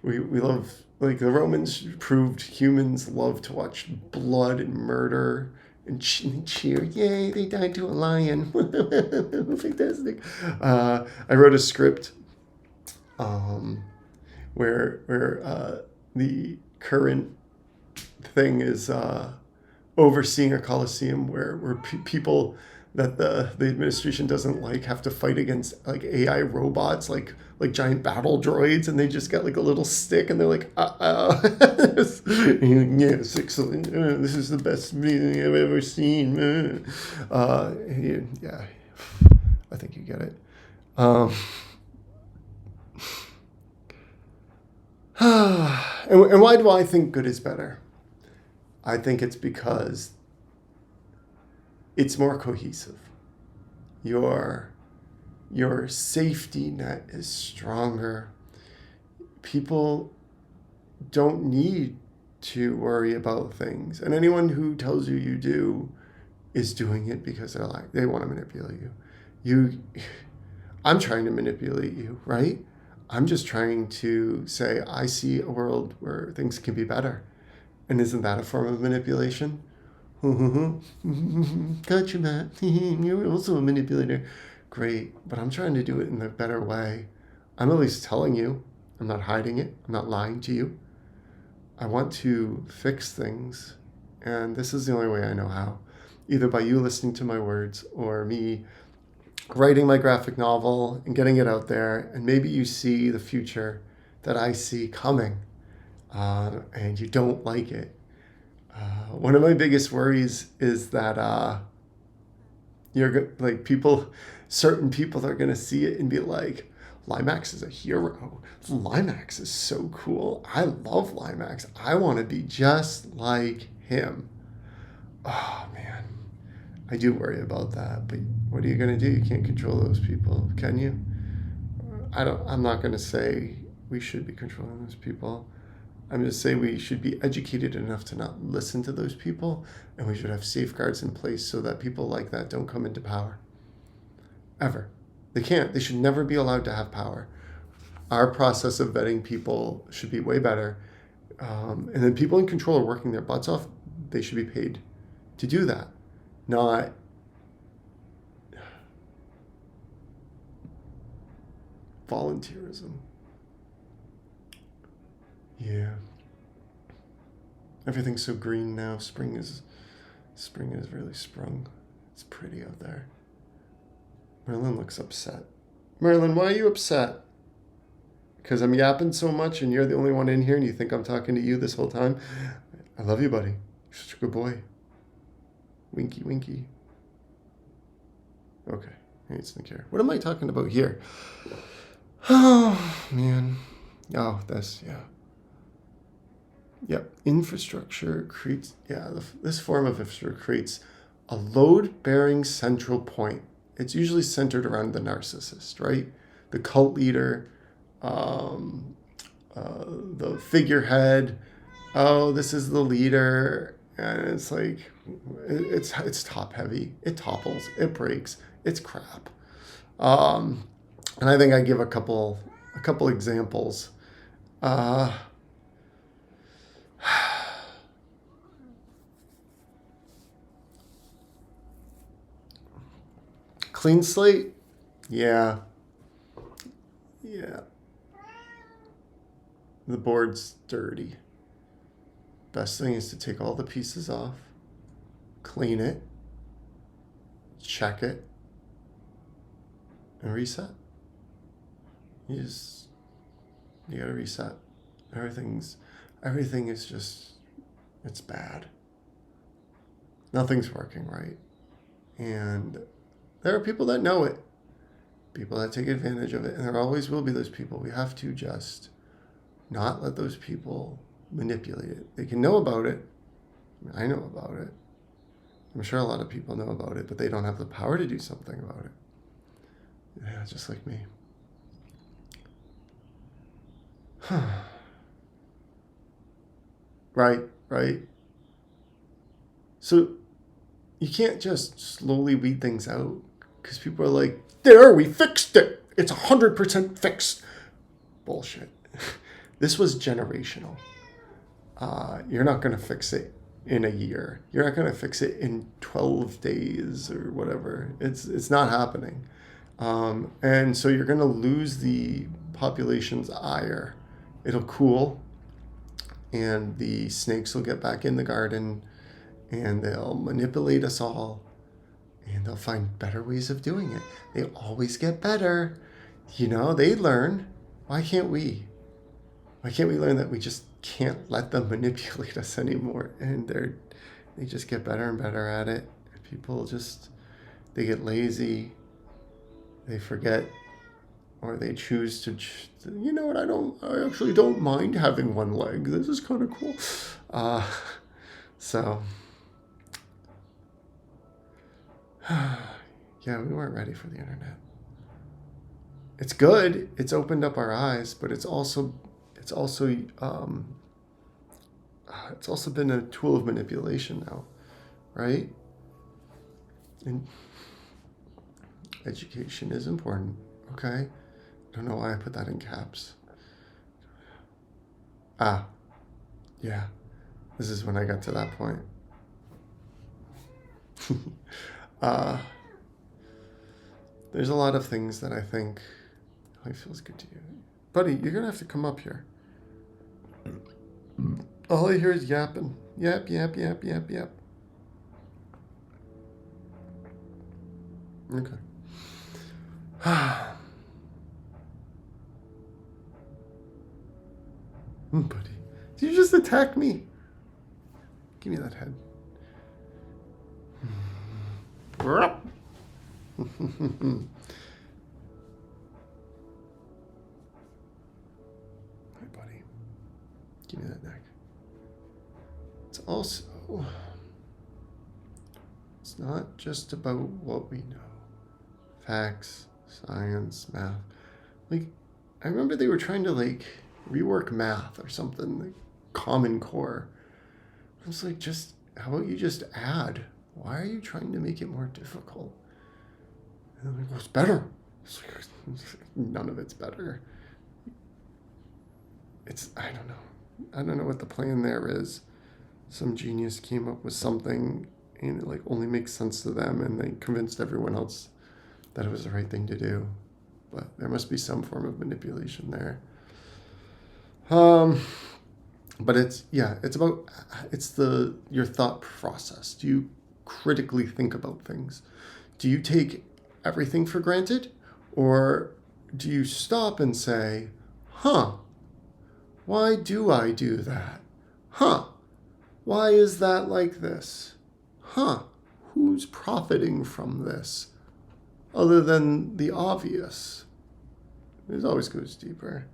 We love, like the Romans proved, humans love to watch blood and murder and cheer. Yay, they died to a lion. Fantastic. I wrote a script where the current thing is overseeing a coliseum where people that the administration doesn't like have to fight against like AI robots, like giant battle droids, and they just get like a little stick and they're like, yes, excellent. This is the best meeting I've ever seen. Yeah, I think you get it. And why do I think good is better? I think it's because it's more cohesive. Your your safety net is stronger. People don't need to worry about things. And anyone who tells you you do is doing it because they want to manipulate you. You I'm trying to manipulate you, right? I'm just trying to say I see a world where things can be better. And isn't that a form of manipulation? Gotcha, Matt. You're also a manipulator. Great, but I'm trying to do it in a better way. I'm at least telling you. I'm not hiding it. I'm not lying to you. I want to fix things, and this is the only way I know how. Either by you listening to my words or me writing my graphic novel and getting it out there, and maybe you see the future that I see coming, and you don't like it. One of my biggest worries is that certain people are gonna see it and be like, Limax is a hero. Limax is so cool. I love Limax. I want to be just like him. Oh man, I do worry about that. But what are you gonna do? You can't control those people, can you? I'm not gonna say we should be controlling those people. I'm going to say we should be educated enough to not listen to those people, and we should have safeguards in place so that people like that don't come into power. Ever. They can't. They should never be allowed to have power. Our process of vetting people should be way better. And then people in control are working their butts off. They should be paid to do that, not volunteerism. Yeah. Everything's so green now. Spring is really sprung. It's pretty out there. Merlin looks upset. Merlin, why are you upset? Because I'm yapping so much and you're the only one in here and you think I'm talking to you this whole time? I love you, buddy. You're such a good boy. Winky, winky. Okay. He doesn't care. What am I talking about here? Oh, man. Oh, yeah. Yep, infrastructure creates, this form of infrastructure creates a load-bearing central point. It's usually centered around the narcissist, right? The cult leader, the figurehead. Oh, this is the leader, and it's like, it's top-heavy. It topples. It breaks. It's crap. And I think I give a couple examples. Clean slate? Yeah. The board's dirty. Best thing is to take all the pieces off, clean it, check it, and reset. You gotta reset. Everything is just, it's bad. Nothing's working right. And there are people that know it, people that take advantage of it, and there always will be those people. We have to just not let those people manipulate it. They can know about it. I know about it. I'm sure a lot of people know about it, but they don't have the power to do something about it. Yeah, just like me. Right. So you can't just slowly weed things out because people are like, there, we fixed it. It's 100% fixed. Bullshit. This was generational. You're not going to fix it in a year. You're not going to fix it in 12 days or whatever. It's not happening. And so you're going to lose the population's ire. It'll cool, and the snakes will get back in the garden, and they'll manipulate us all, and they'll find better ways of doing it. They always get better. They learn. Why can't we? Why can't we learn that we just can't let them manipulate us anymore? And they just get better and better at it. People they get lazy. They forget, or they choose to, you know what, I actually don't mind having one leg. This is kind of cool. So, Yeah, we weren't ready for the internet. It's good. It's opened up our eyes, but it's also been a tool of manipulation now, right? And education is important. Okay, I don't know why I put that in caps. Ah, yeah. This is when I got to that point. uh, there's a lot of things that I think life feels good to you, buddy. You're gonna have to come up here. All I hear is yapping. Yap, yap, yap, yap, yap. Okay. Buddy, did you just attack me? Give me that head. Hi, buddy. Give me that neck. It's also... It's not just about what we know. Facts, science, math. Like, I remember they were trying to, like, rework math or something, like Common Core. I was like, just, how about you just add? Why are you trying to make it more difficult? And I'm like, well, it's better. It's like, none of it's better. I don't know. I don't know what the plan there is. Some genius came up with something and it like only makes sense to them, and they convinced everyone else that it was the right thing to do. But there must be some form of manipulation there. But it's about your thought process. Do you critically think about things? Do you take everything for granted, or do you stop and say, "Huh, why do I do that? Huh, why is that like this? Huh, who's profiting from this? Other than the obvious." It always goes deeper.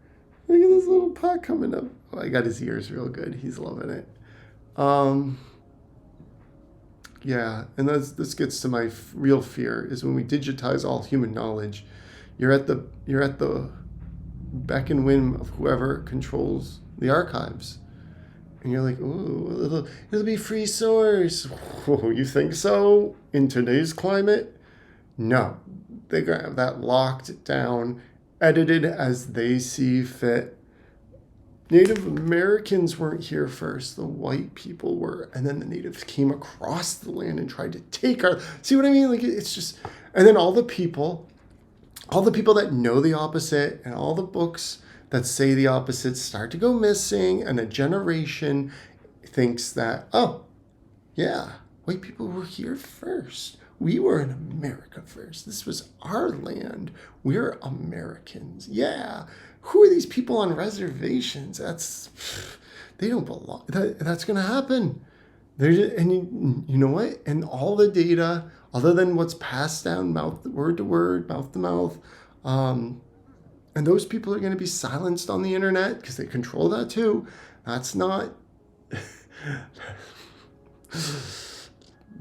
Look at this little pot coming up. Oh, I got his ears real good. He's loving it. Yeah, and this gets to my real fear is when we digitize all human knowledge, you're at the beck and whim of whoever controls the archives, and you're like, oh, it'll be free source. Oh, you think so? In today's climate, no, they're gonna have that locked down, edited as they see fit. Native Americans weren't here first. The white people were. And then the natives came across the land and tried to take our... See what I mean? Like, it's just... And then all the people that know the opposite and all the books that say the opposite start to go missing. And a generation thinks that, oh, yeah, white people were here first. We were in America first. This was our land. We're Americans. Yeah. Who are these people on reservations? They don't belong. That's going to happen. And you know what? And all the data, other than what's passed down word to word, mouth to mouth, and those people are going to be silenced on the internet because they control that too. That's not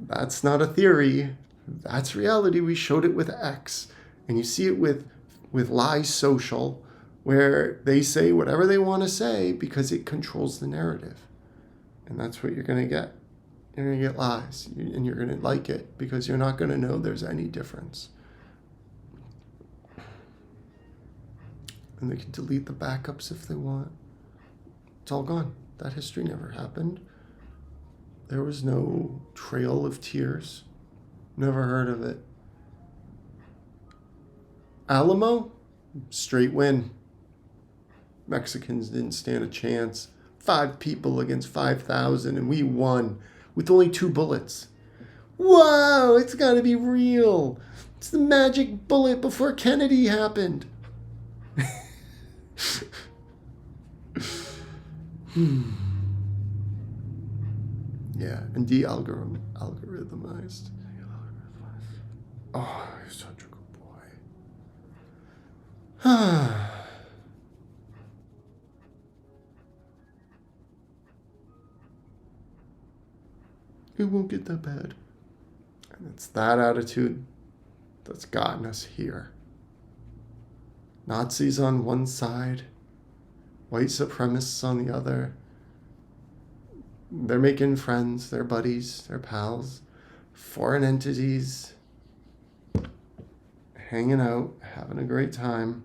a theory. That's reality. We showed it with X, and you see it with Lie Social, where they say whatever they want to say because it controls the narrative. And that's what you're going to get. You're going to get lies, and you're going to like it because you're not going to know there's any difference. And they can delete the backups if they want. It's all gone. That history never happened. There was no trail of tears. Never heard of it. Alamo? Straight win. Mexicans didn't stand a chance. 5 people against 5,000, and we won with only 2 bullets. Whoa, it's gotta be real. It's the magic bullet before Kennedy happened. Yeah, and de-algorithmized. Oh, you're such a good boy. It won't get that bad. And it's that attitude that's gotten us here. Nazis on one side, white supremacists on the other. They're making friends, they're buddies, they're pals, foreign entities, hanging out, having a great time,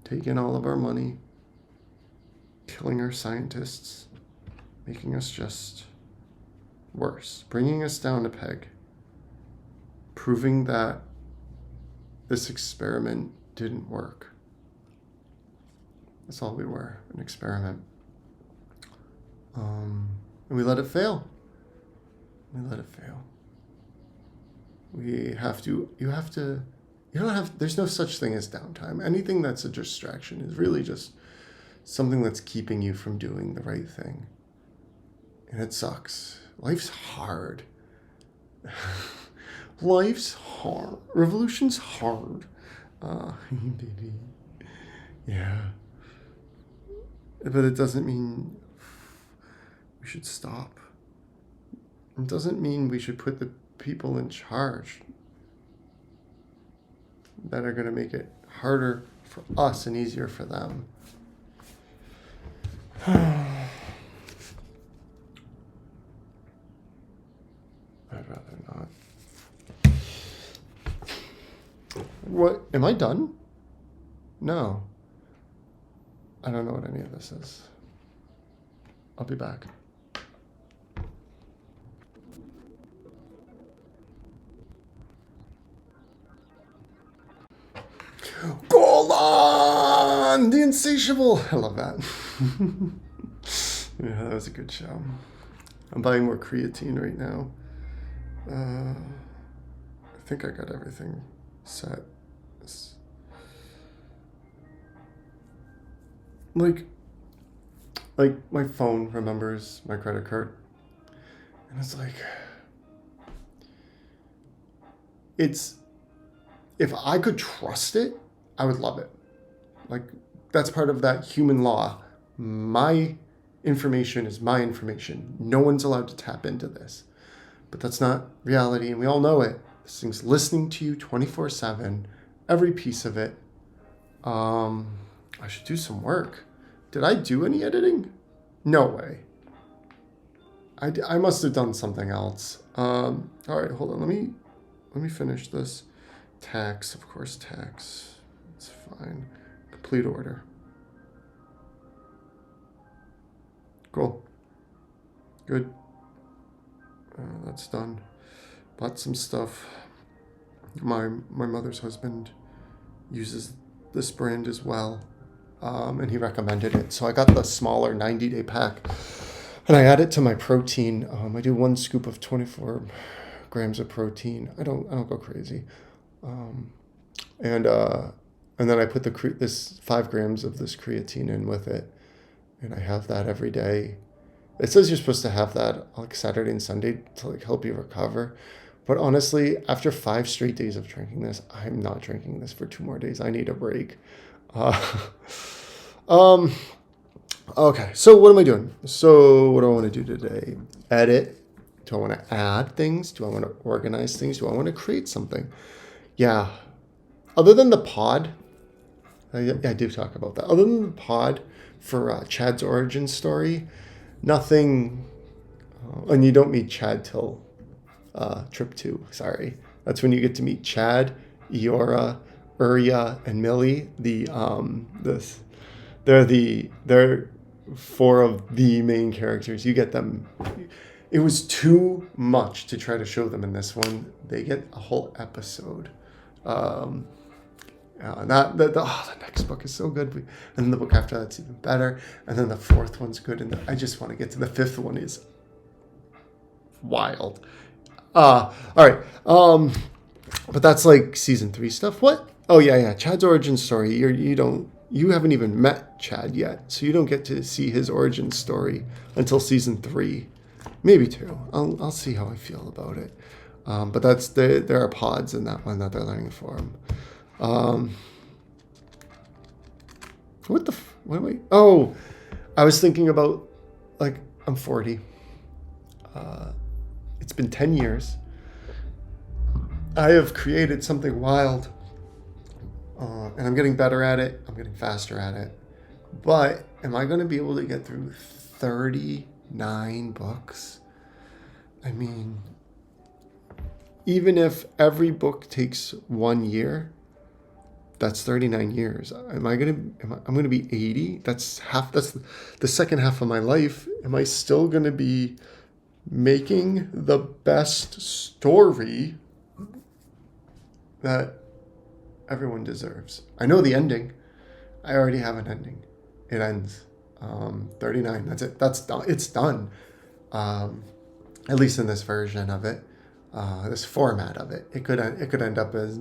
taking all of our money, killing our scientists, making us just worse, bringing us down a peg, proving that this experiment didn't work. That's all we were, an experiment. And we let it fail. There's no such thing as downtime. Anything that's a distraction is really just something that's keeping you from doing the right thing. And it sucks. Life's hard. Life's hard. Revolution's hard. Baby. Yeah. But it doesn't mean we should stop. It doesn't mean we should put the people in charge that are going to make it harder for us and easier for them. I'd rather not. What? Am I done? No. I don't know what any of this is. I'll be back. Golan, the Insatiable. I love that. Yeah, that was a good show. I'm buying more creatine right now. I think I got everything set. Like my phone remembers my credit card, and it's like, if I could trust it, I would love it. Like, that's part of that human law. My information is my information. No one's allowed to tap into this. But that's not reality, and we all know it. This thing's listening to you 24/7, every piece of it. I should do some work. Did I do any editing? No way. I must have done something else. All right, hold on. Let me finish this. Tax, of course, tax. It's fine. Complete order. Cool. Good. That's done. Bought some stuff. My mother's husband uses this brand as well, and he recommended it. So I got the smaller 90-day pack, and I add it to my protein. I do 1 scoop of 24 grams of protein. I don't go crazy, and then I put this 5 grams of this creatine in with it, and I have that every day. It says you're supposed to have that like Saturday and Sunday to like help you recover. But honestly, after 5 straight days of drinking this, I'm not drinking this for 2 more days. I need a break. Okay, so what am I doing? So what do I want to do today? Edit. Do I want to add things? Do I want to organize things? Do I want to create something? Yeah. Other than the pod, I do talk about that. Other than the pod for Chad's origin story, nothing. And you don't meet Chad till trip 2. Sorry, that's when you get to meet Chad, Eora, Urya, and Millie. They're 4 of the main characters. You get them. It was too much to try to show them in this one. They get a whole episode. The next book is so good, and then the book after that's even better, and then the 4th one's good, and I just want to get to the 5th one. Is wild. All right. But that's like season 3 stuff. What? Oh yeah. Chad's origin story. You haven't even met Chad yet, so you don't get to see his origin story until season 3, maybe 2. I'll see how I feel about it. But there are pods in that one that they're learning for him. What am I? Oh, I was thinking about, like, I'm 40. It's been 10 years. I have created something wild, and I'm getting better at it. I'm getting faster at it. But am I going to be able to get through 39 books? I mean, even if every book takes 1 year, that's 39 years. I'm going to be 80? That's the second half of my life. Am I still going to be making the best story that everyone deserves? I know the ending. I already have an ending. It ends 39. That's it. That's done. It's done. At least in this version of it, this format of it. It could end up as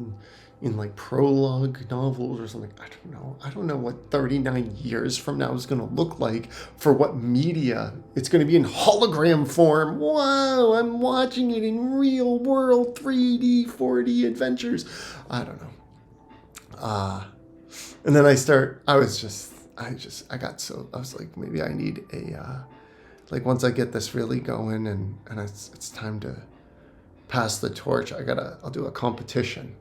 in like prologue novels or something. I don't know. I don't know what 39 years from now is going to look like for what media. It's going to be in hologram form. Whoa, I'm watching it in real world 3D, 4D adventures. I don't know. And then I was like, maybe I need like once I get this really going and it's time to pass the torch, I'll do a competition.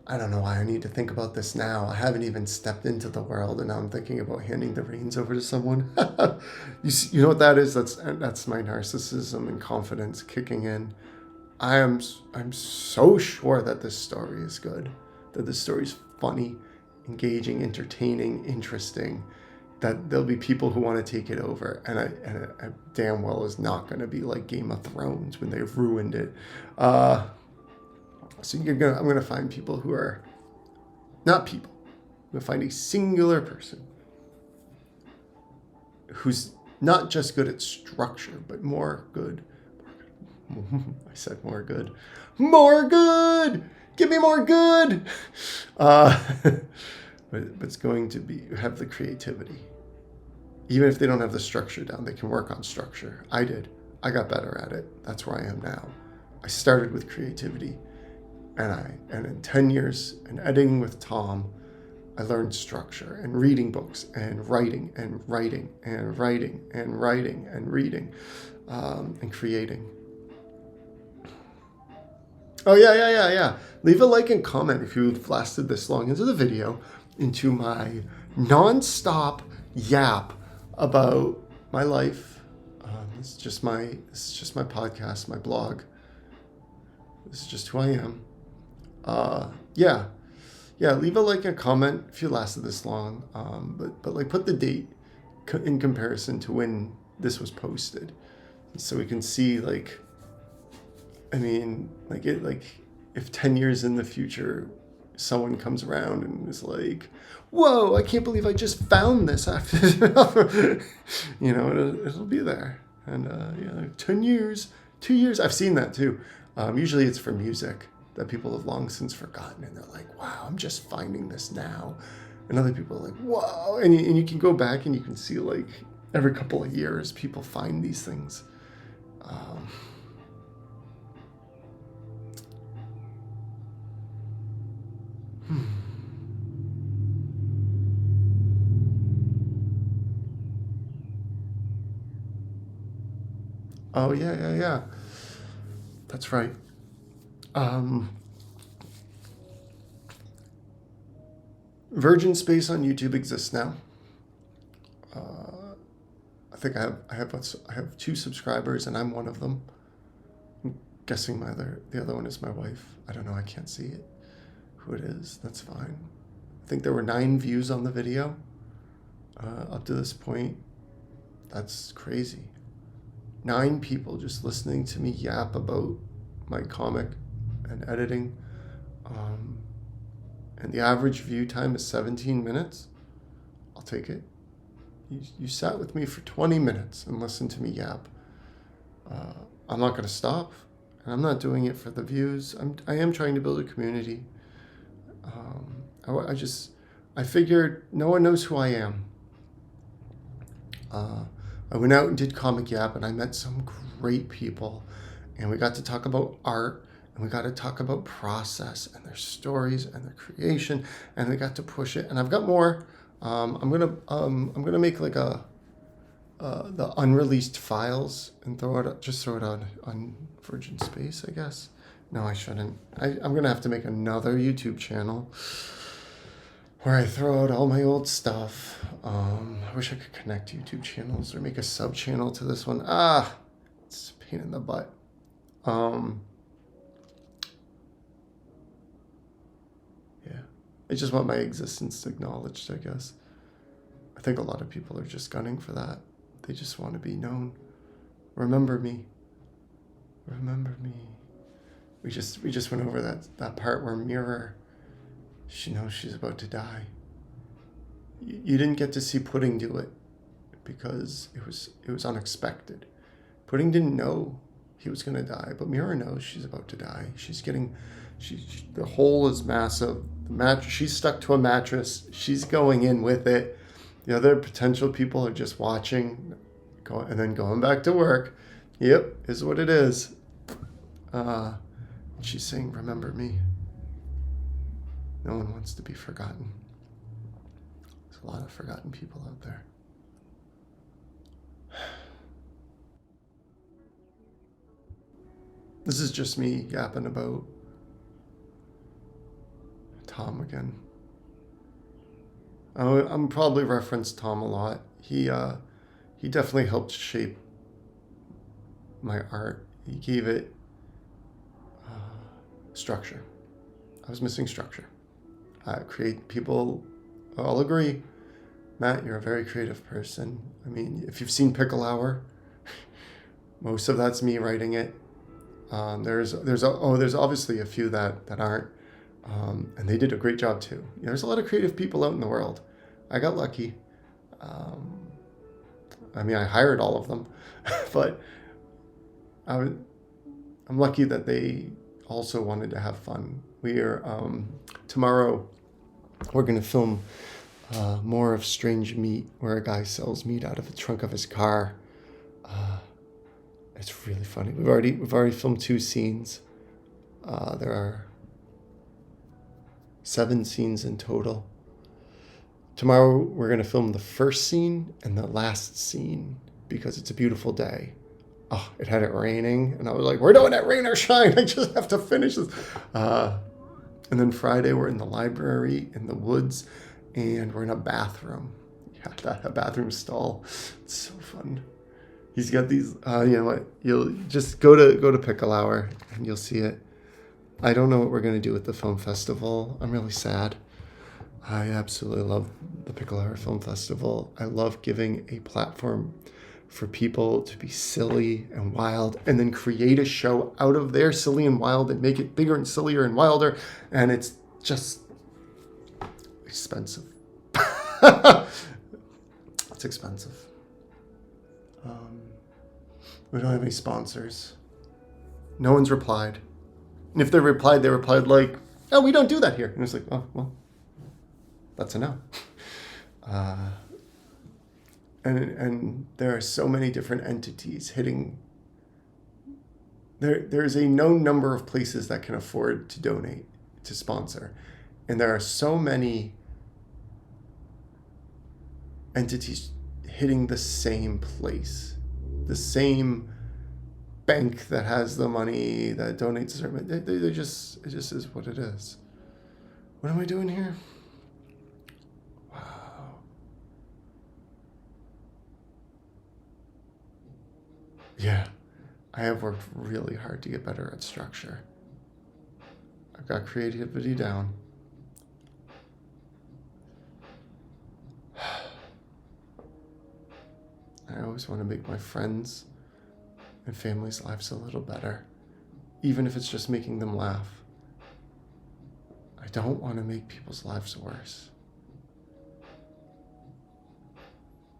I don't know why I need to think about this now. I haven't even stepped into the world, and now I'm thinking about handing the reins over to someone. You know what that is? That's my narcissism and confidence kicking in. I'm so sure that this story is good, that this story is funny, engaging, entertaining, interesting, that there'll be people who want to take it over, and I damn well is not going to be like Game of Thrones when they've ruined it. So I'm going to find people who are not people. I'm going to find a singular person who's not just good at structure, but more good. I said more good. More good! Give me more good! But it's going to have the creativity. Even if they don't have the structure down, they can work on structure. I did. I got better at it. That's where I am now. I started with creativity. And in 10 years in editing with Tom, I learned structure and reading books and writing and writing and writing and writing and reading and creating. Oh, yeah. Leave a like and comment if you've lasted this long into the video, into my non-stop yap about my life. This is just my podcast, my blog. This is just who I am. Yeah, leave a like and comment if you lasted this long. But like put the date in comparison to when this was posted, so we can see if 10 years in the future someone comes around and is like, whoa, I can't believe I just found this after it'll be there. And 10 years, 2 years, I've seen that too. Usually it's for music that people have long since forgotten, and they're like, wow, I'm just finding this now. And other people are like, whoa. And you can go back and you can see like every couple of years people find these things. Oh, yeah. That's right. Virgin Space on YouTube exists now. I think I have 2 subscribers, and I'm one of them. I'm guessing the other one is my wife. I don't know. I can't see it. Who it is? That's fine. I think there were 9 views on the video up to this point. That's crazy. 9 people just listening to me yap about my comic and editing. And the average view time is 17 minutes. I'll take it. You sat with me for 20 minutes and listened to me yap. I'm not going to stop, and I'm not doing it for the views. I am trying to build a community. I figured no one knows who I am. I went out and did Comic Yap, and I met some great people, and we got to talk about art, and we got to talk about process and their stories and their creation, and we got to push it. And I've got more. I'm gonna make like the unreleased files and throw it on Virgin Space, I guess. No, I shouldn't. I'm gonna have to make another YouTube channel where I throw out all my old stuff. I wish I could connect YouTube channels or make a sub channel to this one. It's a pain in the butt. Um, yeah, I just want my existence acknowledged, I guess. I think a lot of people are just gunning for that. They just want to be known. Remember me. Remember me. We just went over that part where Mirror, she knows she's about to die. You didn't get to see Pudding do it because it was unexpected. Pudding didn't know he was gonna die, but Mirror knows she's about to die. The hole is massive. She's stuck to a mattress. She's going in with it. The other potential people are just watching, and then going back to work. Yep, is what it is. She's saying, "Remember me." No one wants to be forgotten. There's a lot of forgotten people out there. This is just me yapping about Tom again. I'm probably referenced Tom a lot. He definitely helped shape my art. He gave it structure. I was missing structure. People all agree. Matt, you're a very creative person. I mean, if you've seen Pickle Hour, most of that's me writing it. There's obviously a few that aren't, and they did a great job too. There's a lot of creative people out in the world. I got lucky. I hired all of them, but I'm lucky that they also wanted to have fun. Tomorrow we're going to film more of Strange Meat, where a guy sells meat out of the trunk of his car. It's really funny. We've already filmed 2 scenes. There are 7 scenes in total. Tomorrow we're going to film the first scene and the last scene because it's a beautiful day. Oh, it had it raining, and I was like, we're doing it, rain or shine. I just have to finish this. And then Friday, we're in the library in the woods, and we're in a bathroom. Yeah, a bathroom stall. It's so fun. He's got these. You know what? You'll just go to Pickle Hour, and you'll see it. I don't know what we're gonna do at the film festival. I'm really sad. I absolutely love the Pickle Hour Film Festival. I love giving a platform for people to be silly and wild and then create a show out of their silly and wild and make it bigger and sillier and wilder. And it's just expensive. It's expensive. We don't have any sponsors. No one's replied. And if they replied like, "Oh, we don't do that here." And it's like, "Oh, well, that's a no." And there are so many different entities hitting. There's a known number of places that can afford to donate, to sponsor. And there are so many entities hitting the same place, the same bank that has the money that donates. It just is what it is. What am I doing here? Wow. Yeah, I have worked really hard to get better at structure. I've got creativity down. I always want to make my friends and family's lives a little better, even if it's just making them laugh. I don't want to make people's lives worse.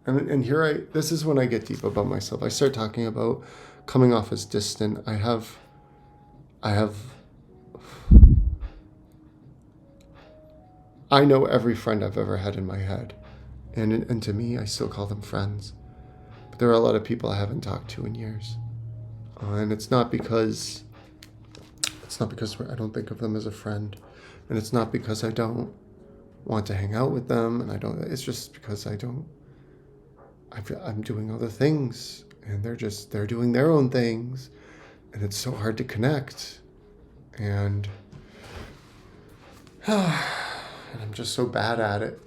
And this is when I get deep about myself. I start talking about coming off as distant. I know every friend I've ever had in my head. And to me, I still call them friends. But there are a lot of people I haven't talked to in years. And it's not because I don't think of them as a friend. And it's not because I don't want to hang out with them. It's just because I'm doing other things. And they're doing their own things. And it's so hard to connect. And, and I'm just so bad at it.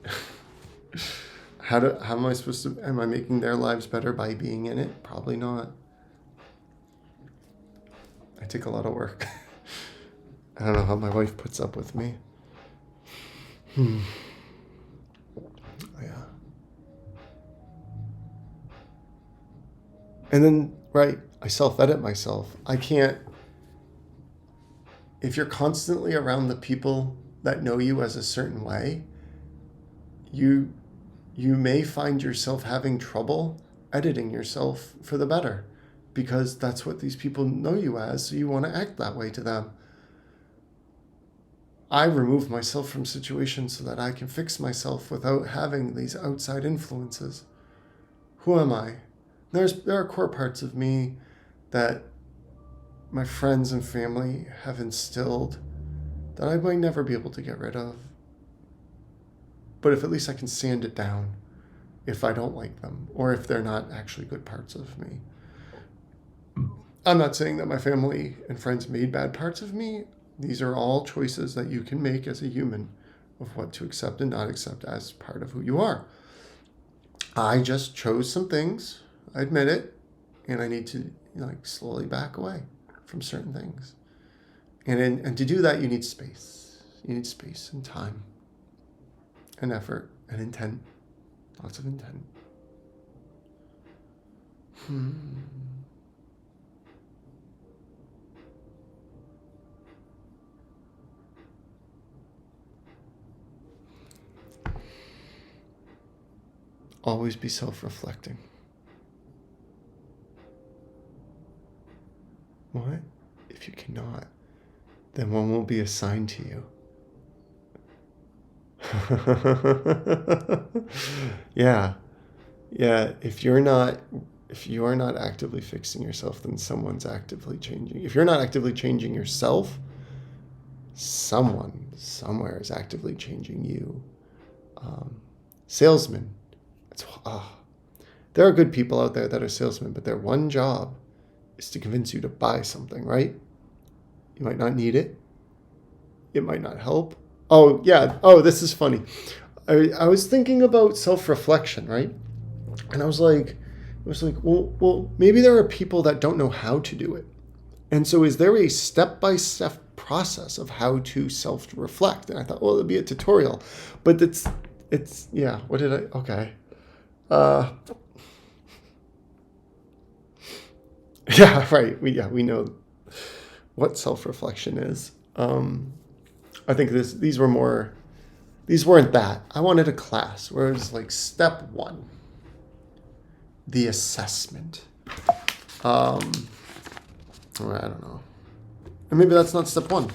How am I supposed to, am I making their lives better by being in it? Probably not. I take a lot of work. I don't know how my wife puts up with me. Yeah. And then, right, I self-edit myself. I can't, if you're constantly around the people that know you as a certain way, you may find yourself having trouble editing yourself for the better, because that's what these people know you as, so you want to act that way to them. I remove myself from situations so that I can fix myself without having these outside influences. Who am I? There are core parts of me that my friends and family have instilled that I might never be able to get rid of. But if at least I can sand it down if I don't like them, or if they're not actually good parts of me. I'm not saying that my family and friends made bad parts of me. These are all choices that you can make as a human of what to accept and not accept as part of who you are. I just chose some things, I admit it, and I need to slowly back away from certain things. And to do that, you need space. You need space and time and effort and intent. Lots of intent. Always be self-reflecting. What? If you cannot, then one will be assigned to you. Yeah. If you are not actively fixing yourself, then someone's actively changing. If you're not actively changing yourself, someone somewhere is actively changing you. Salesmen. There are good people out there that are salesmen, but their one job is to convince you to buy something, right? You might not need it. It might not help. Oh, yeah. Oh, this is funny. I was thinking about self-reflection, right? And I was like, well, maybe there are people that don't know how to do it. And so is there a step-by-step process of how to self-reflect? And I thought, well, it'll be a tutorial. But yeah, what did I, okay. Yeah, right. We know what self-reflection is. I think these weren't that. I wanted a class where it was like step 1, the assessment. I don't know. And maybe that's not step 1.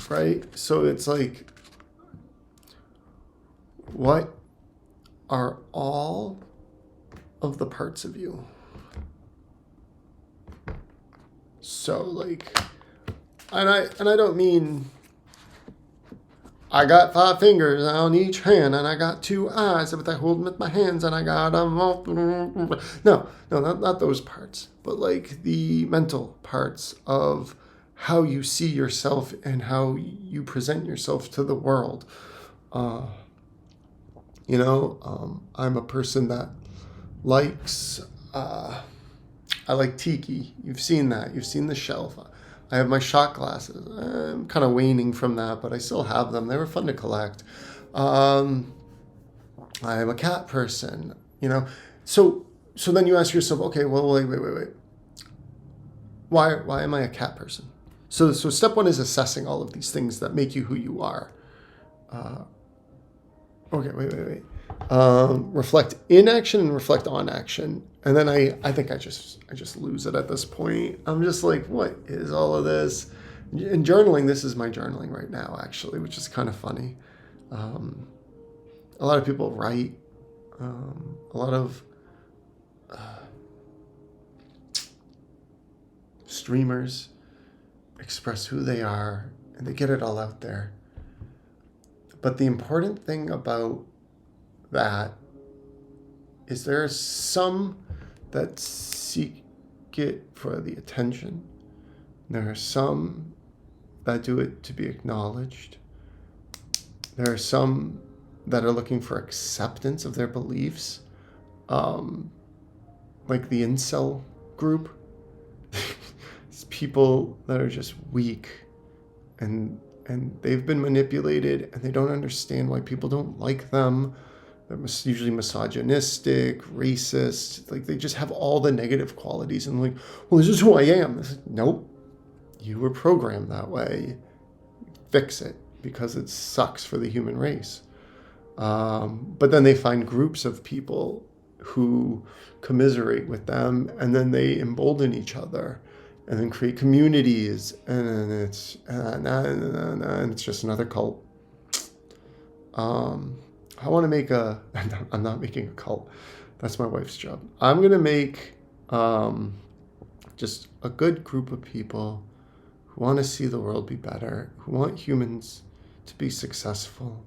Right? So it's like, what are all of the parts of you? So and I don't mean I got 5 fingers on each hand and I got 2 eyes but I hold them with my hands and I got them. No, not those parts, but the mental parts of how you see yourself and how you present yourself to the world. I'm a person that likes, I like tiki. You've seen that. You've seen the shelf. I have my shot glasses. I'm kind of waning from that, but I still have them. They were fun to collect. I am a cat person, So then you ask yourself, okay, well, wait. Why am I a cat person? So step 1 is assessing all of these things that make you who you are. Okay, wait. Reflect in action and reflect on action. And then I think I just lose it at this point. I'm just like, what is all of this? And journaling, this is my journaling right now, actually, which is kind of funny. A lot of people write. A lot of streamers express who they are, and they get it all out there. But the important thing about that is there are some that seek it for the attention. There are some that do it to be acknowledged. There are some that are looking for acceptance of their beliefs, like the incel group. It's people that are just weak, and they've been manipulated, and they don't understand why people don't like them. They're usually misogynistic, racist. Like, they just have all the negative qualities, and like, well, this is who I am. It's like, nope, you were programmed that way. Fix it, because it sucks for the human race. But then they find groups of people who commiserate with them, and then they embolden each other, and then create communities, and then it's just another cult. I want to make I'm not making a cult. That's my wife's job. I'm going to make just a good group of people who want to see the world be better, who want humans to be successful.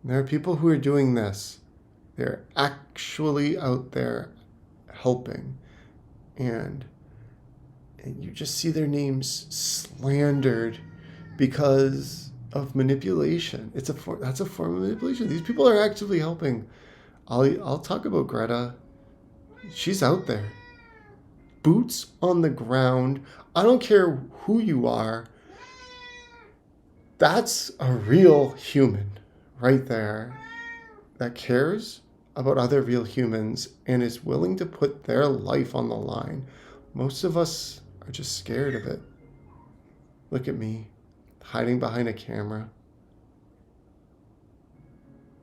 There are people who are doing this. They're actually out there helping. And you just see their names slandered because of manipulation. That's a form of manipulation. These people are actively helping. I'll talk about Greta. She's out there. Boots on the ground. I don't care who you are. That's a real human right there that cares about other real humans and is willing to put their life on the line. Most of us are just scared of it. Look at me, hiding behind a camera.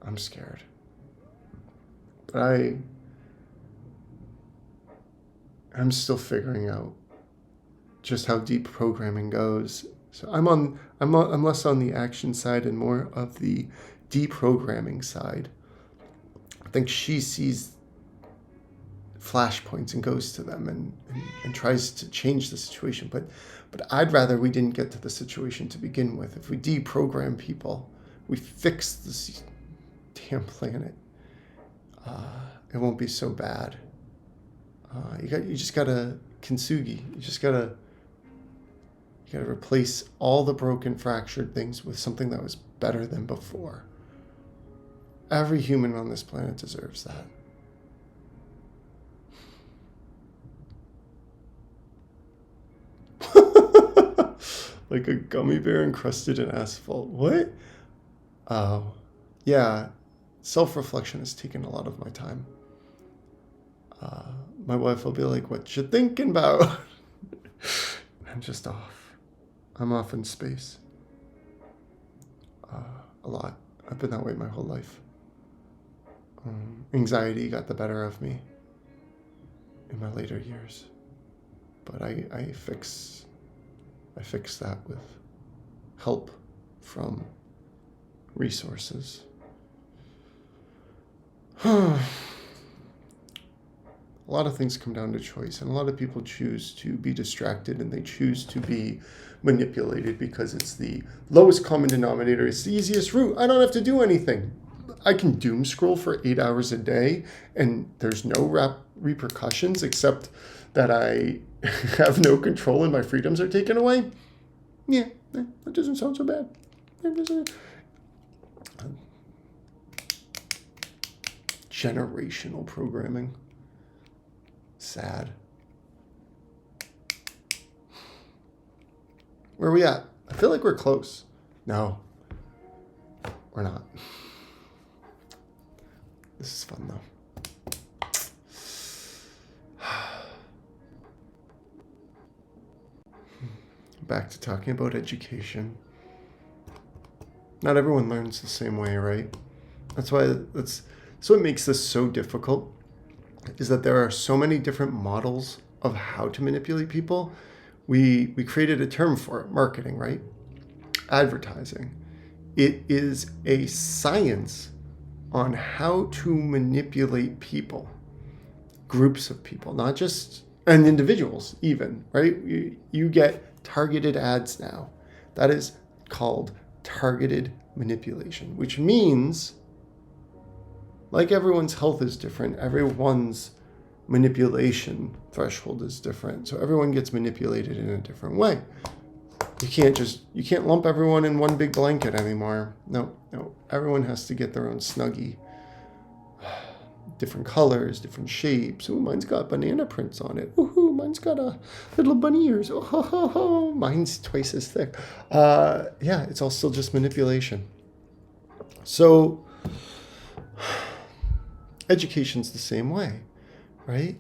I'm scared. But I'm still figuring out just how deep programming goes. So I'm less on the action side and more of the deprogramming side. I think she sees flashpoints and goes to them and tries to change the situation. But I'd rather we didn't get to the situation to begin with. If we deprogram people, we fix this damn planet, it won't be so bad. You just gotta kintsugi. You gotta replace all the broken, fractured things with something that was better than before. Every human on this planet deserves that. Like a gummy bear encrusted in asphalt. What? Oh, yeah. Self-reflection has taken a lot of my time. My wife will be like, "What you thinking about?" I'm just off. I'm off in space. A lot. I've been that way my whole life. Anxiety got the better of me in my later years, but I fix that with help from resources. A lot of things come down to choice, and a lot of people choose to be distracted, and they choose to be manipulated because it's the lowest common denominator. It's the easiest route. I don't have to do anything. I can doom scroll for 8 hours a day, and there's no repercussions except that I have no control and my freedoms are taken away. Yeah, that doesn't sound so bad. Generational programming. Sad. Where are we at? I feel like we're close. No, we're not. This is fun though. Back to talking about education. Not everyone learns the same way, right? That's what makes this so difficult, is that there are so many different models of how to manipulate people. We created a term for it, marketing, right? Advertising. It is a science on how to manipulate people, groups of people, not just, and individuals even, right? You get targeted ads now. That is called targeted manipulation, which means Like everyone's health is different, everyone's manipulation threshold is different. So everyone gets manipulated in a different way. You can't lump everyone in one big blanket anymore. No. Everyone has to get their own snuggie. Different colors, different shapes. Ooh, mine's got banana prints on it. Ooh, mine's got a little bunny ears. Oh, ho, ho, ho. Mine's twice as thick. Yeah, it's all still just manipulation. So education's the same way, right?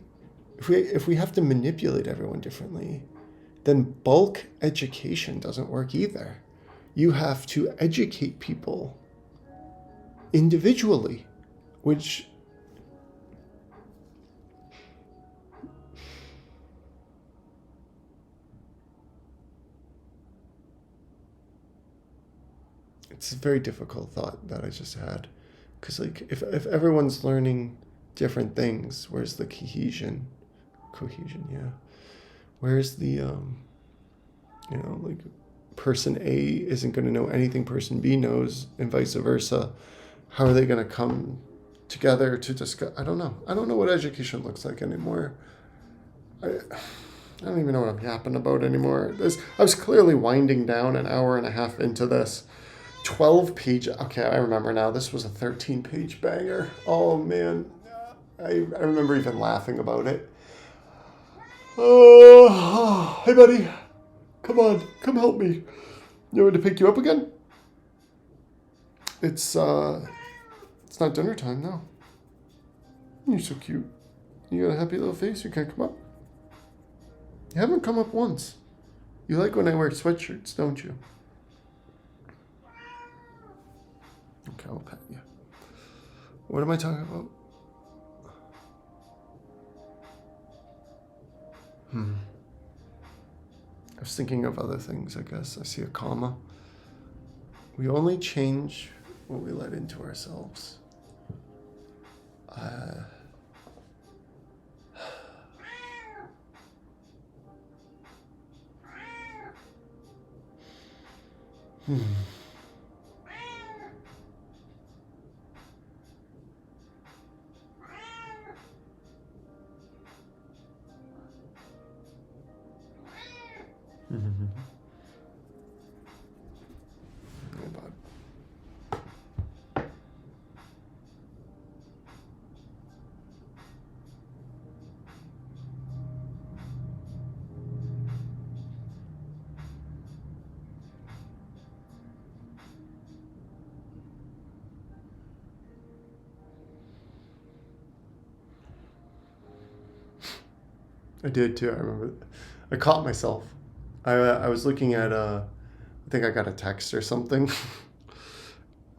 If we have to manipulate everyone differently, then bulk education doesn't work either. You have to educate people individually, which it's a very difficult thought that I just had. Because like if everyone's learning different things, where's the cohesion? Cohesion, yeah. Where's the like person A isn't going to know anything person B knows, and vice versa. How are they going to come together to discuss? I don't know. I don't know what education looks like anymore. I don't even know what I'm yapping about anymore. I was clearly winding down an hour and a half into this. 12 page. Okay, I remember now. This was a 13-page banger. Oh, man. I remember even laughing about it. Oh, hey, buddy. Come on. Come help me. You want me to pick you up again? It's not dinner time now. You're so cute. You got a happy little face. You can't come up. You haven't come up once. You like when I wear sweatshirts, don't you? Okay, I'll pet you. What am I talking about? I was thinking of other things, I guess. I see a comma. We only change what we let into ourselves. Oh, bud. I did too. I remember. I caught myself. I was looking at I think I got a text or something,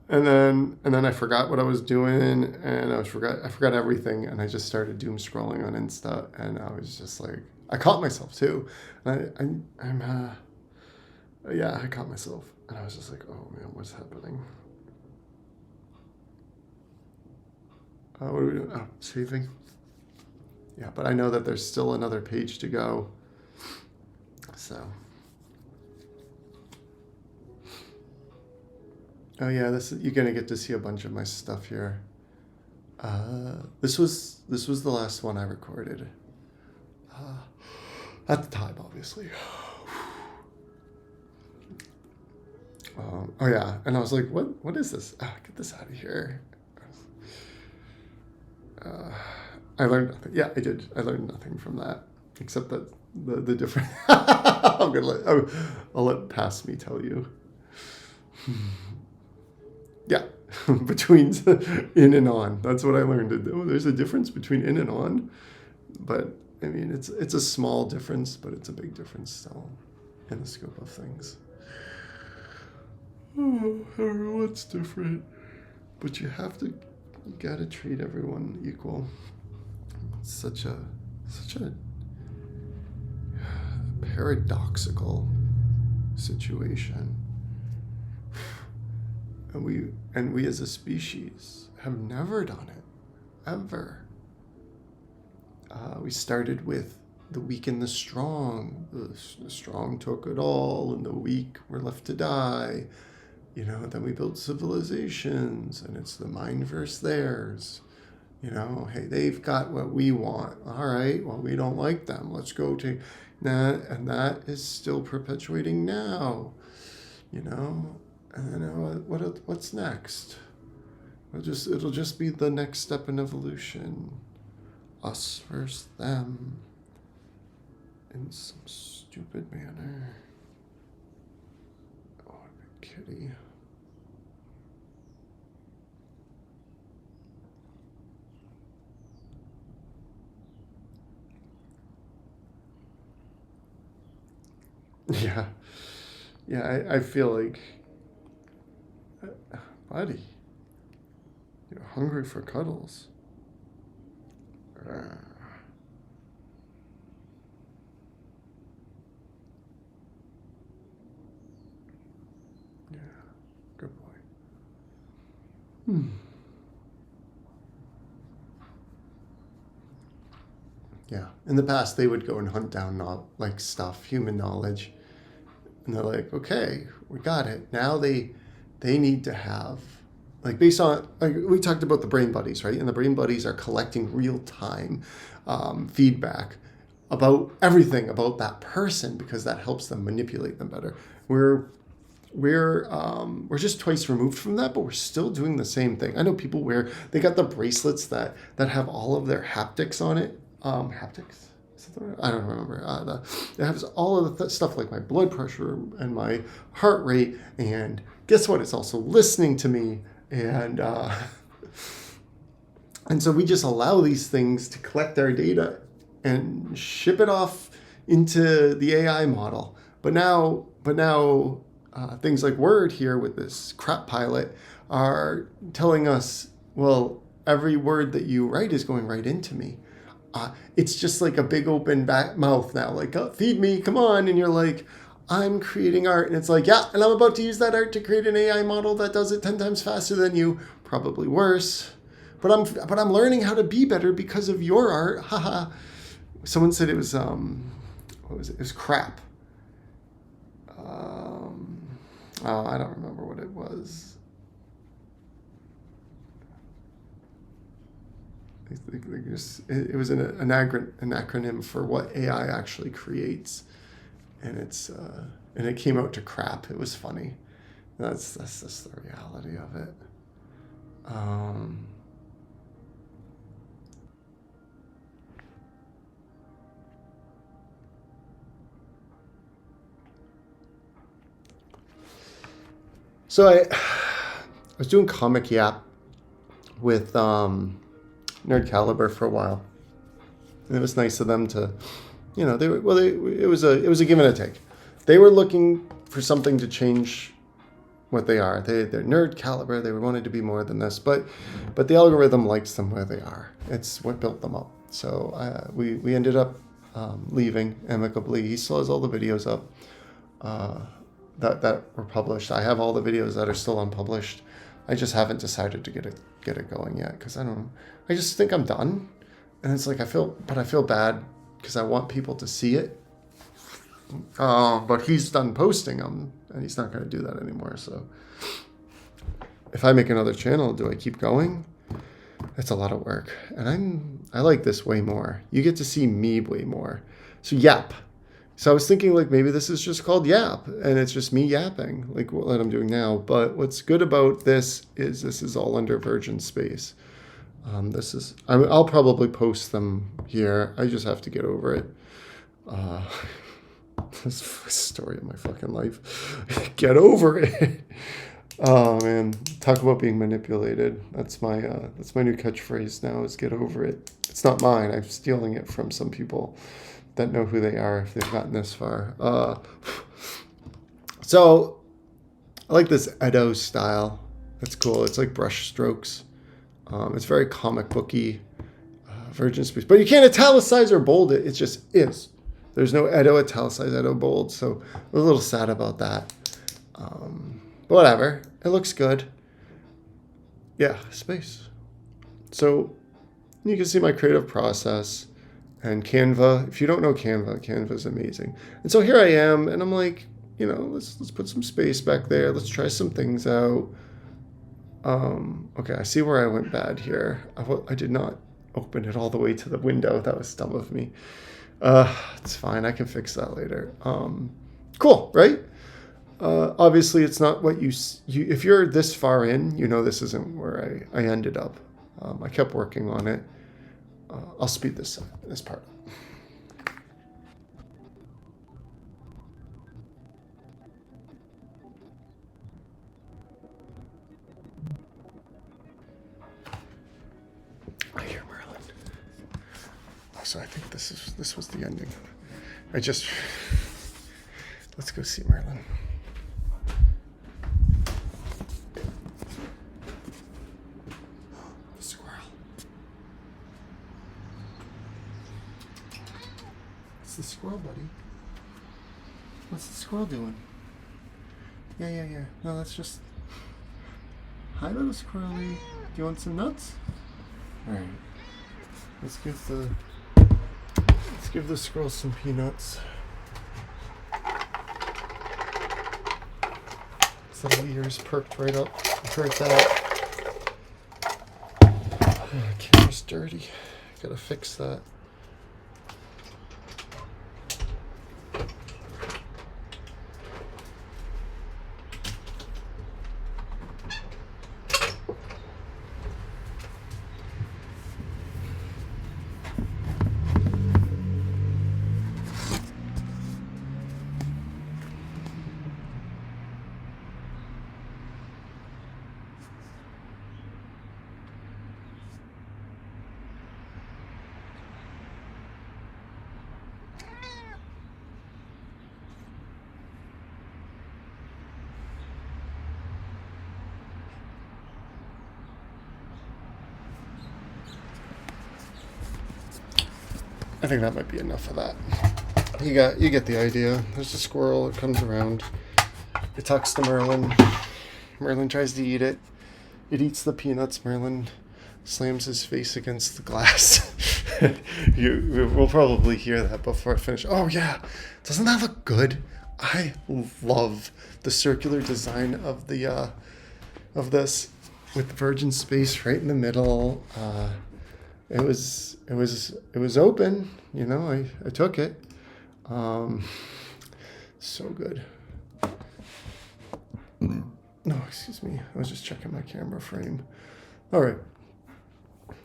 and then I forgot what I was doing, and I forgot everything, and I just started doom scrolling on Insta, and I was just like, I caught myself too. And I caught myself, and I was just like, oh man, what's happening? What are we doing? Oh, saving. Yeah, but I know that there's still another page to go. So. Oh yeah, you're gonna get to see a bunch of my stuff here. This was the last one I recorded. At the time, obviously. Oh yeah, and I was like, what is this? Get this out of here. I learned nothing. Yeah, I did. I learned nothing from that, except that the different. I'll let past me tell you. Yeah, between in and on. That's what I learned. Oh, there's a difference between in and on, but I mean it's a small difference, but it's a big difference still in the scope of things. Oh, everyone's different, but you gotta treat everyone equal. It's such a paradoxical situation. And we as a species have never done it, ever. We started with the weak and the strong. The strong took it all, and the weak were left to die. Then we build civilizations, and it's the mine versus theirs. Hey, they've got what we want. All right, well, we don't like them. Let's go to that, and that is still perpetuating now. And then what's next? It'll just be the next step in evolution. Us versus them, in some stupid manner. Oh, kitty. Yeah. Yeah, I feel like, buddy, you're hungry for cuddles. Uh, yeah, good boy. Hmm. Yeah. In the past, they would go and hunt down like stuff, human knowledge, and they're like, okay, we got it. Now they need to have, like, based on, like, we talked about the brain buddies, right? And the brain buddies are collecting real time feedback about everything about that person, because that helps them manipulate them better. We're just twice removed from that, but we're still doing the same thing. I know people they got the bracelets that have all of their haptics on it. Haptics? I don't remember. It has all of the stuff like my blood pressure and my heart rate, and guess what? It's also listening to me, and and so we just allow these things to collect our data and ship it off into the AI model. But now, things like Word here with this crap pilot are telling us, well, every word that you write is going right into me. It's just like a big open back mouth now, like, feed me, come on. And you're like, I'm creating art. And it's like, yeah, and I'm about to use that art to create an AI model that does it 10 times faster than you, probably worse. But I'm learning how to be better because of your art. Haha. Someone said it was, what was it? It was crap. I don't remember what it was. It was an acronym for what AI actually creates, and it came out to crap. It was funny. That's just the reality of it. So I was doing Comic Yap with Nerd Caliber for a while, and it was nice of them to, it was a give and a take. They were looking for something to change what they are. They're Nerd Caliber. They wanted to be more than this, but the algorithm likes them where they are. It's what built them up. So we ended up leaving amicably. He still has all the videos up that were published. I have all the videos that are still unpublished. I just haven't decided to get it going yet, because I don't know. I just think I'm done, and it's like I feel bad because I want people to see it. But he's done posting them, and he's not going to do that anymore. So if I make another channel, do I keep going? It's a lot of work, and I like this way more. You get to see me way more. So Yap. So I was thinking, like, maybe this is just called Yap, and it's just me yapping, like what I'm doing now. But what's good about this is all under Virgin Space. I'll probably post them here. I just have to get over it. This is the story of my fucking life. Get over it. Oh man, talk about being manipulated. That's my new catchphrase now, is get over it. It's not mine. I'm stealing it from some people that know who they are if they've gotten this far. So I like this Edo style. That's cool. It's like brush strokes. It's very comic booky, Virgin Space. But you can't italicize or bold it. It just is. There's no Edo italicize, Edo bold. So I'm a little sad about that. But whatever. It looks good. Yeah, space. So you can see my creative process. And Canva, if you don't know Canva, Canva is amazing. And so here I am, and I'm like, let's put some space back there. Let's try some things out. Okay, I see where I went bad here. I did not open it all the way to the window. That was dumb of me. It's fine. I can fix that later. Cool, right? Obviously, it's not what you if you're this far in, this isn't where I ended up. I kept working on it. I'll speed this part up. I hear Merlin. So I think this was the ending. Let's go see Merlin. Squirrel. It's the squirrel, buddy. What's the squirrel doing? Yeah. No, that's just. Hi, little squirrely. Do you want some nuts? All right. Let's give the squirrel some peanuts. So the ears perked right up. I heard that. Oh, the camera's dirty. Gotta fix that. I think that might be enough of that. You get the idea. There's a squirrel. It comes around. It talks to Merlin. Merlin tries to eat it. It eats the peanuts. Merlin slams his face against the glass. We'll probably hear that before I finish. Oh yeah, doesn't that look good? I love the circular design of the of this with virgin space right in the middle. It was open, I took it. So good. No, excuse me. I was just checking my camera frame. All right.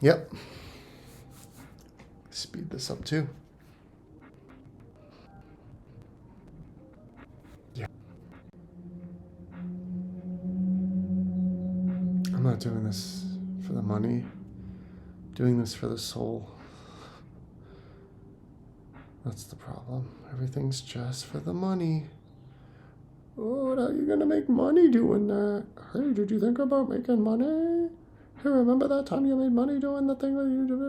Yep. Speed this up too. Yeah. I'm not doing this for the money. Doing this for the soul. That's the problem. Everything's just for the money. Oh, how are you gonna make money doing that? Hey, did you think about making money? Hey, remember that time you made money doing the thing that you did?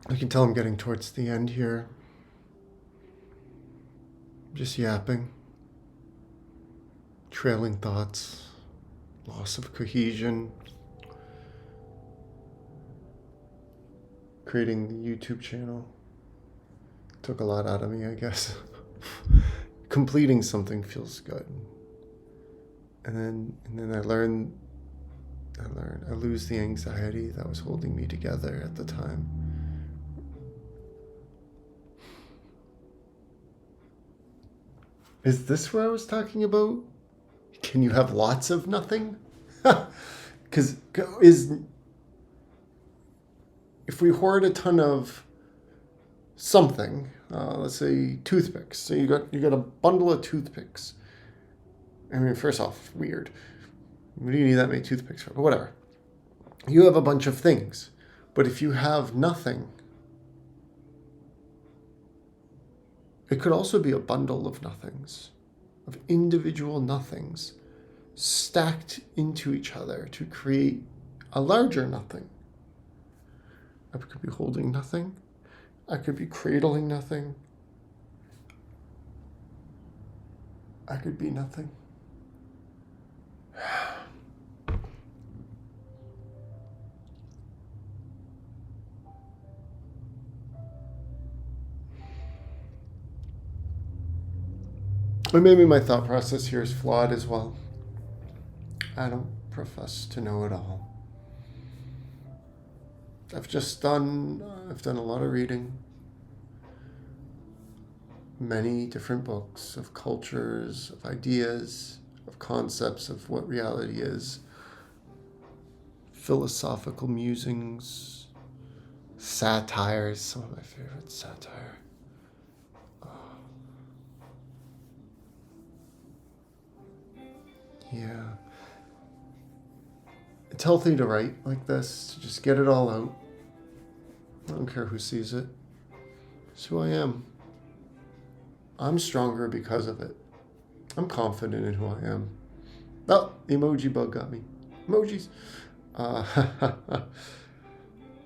I can tell I'm getting towards the end here. Just yapping. Trailing thoughts. Loss of cohesion. Creating the YouTube channel took a lot out of me, I guess. Completing something feels good. And then I lose the anxiety that was holding me together at the time. Is this what I was talking about? Can you have lots of nothing? Because if we hoard a ton of something, let's say toothpicks. So you got a bundle of toothpicks. I mean, first off, weird. What do you need that many toothpicks for? But whatever. You have a bunch of things, but if you have nothing, it could also be a bundle of nothings, of individual nothings, stacked into each other to create a larger nothing. I could be holding nothing. I could be cradling nothing. I could be nothing. And maybe my thought process here is flawed as well. I don't profess to know it all. I've done a lot of reading, many different books of cultures, of ideas, of concepts of what reality is, philosophical musings, satires, some of my favorite satire. Yeah. It's healthy to write like this, to just get it all out. I don't care who sees it. It's who I am. I'm stronger because of it. I'm confident in who I am. Oh, the emoji bug got me. Emojis.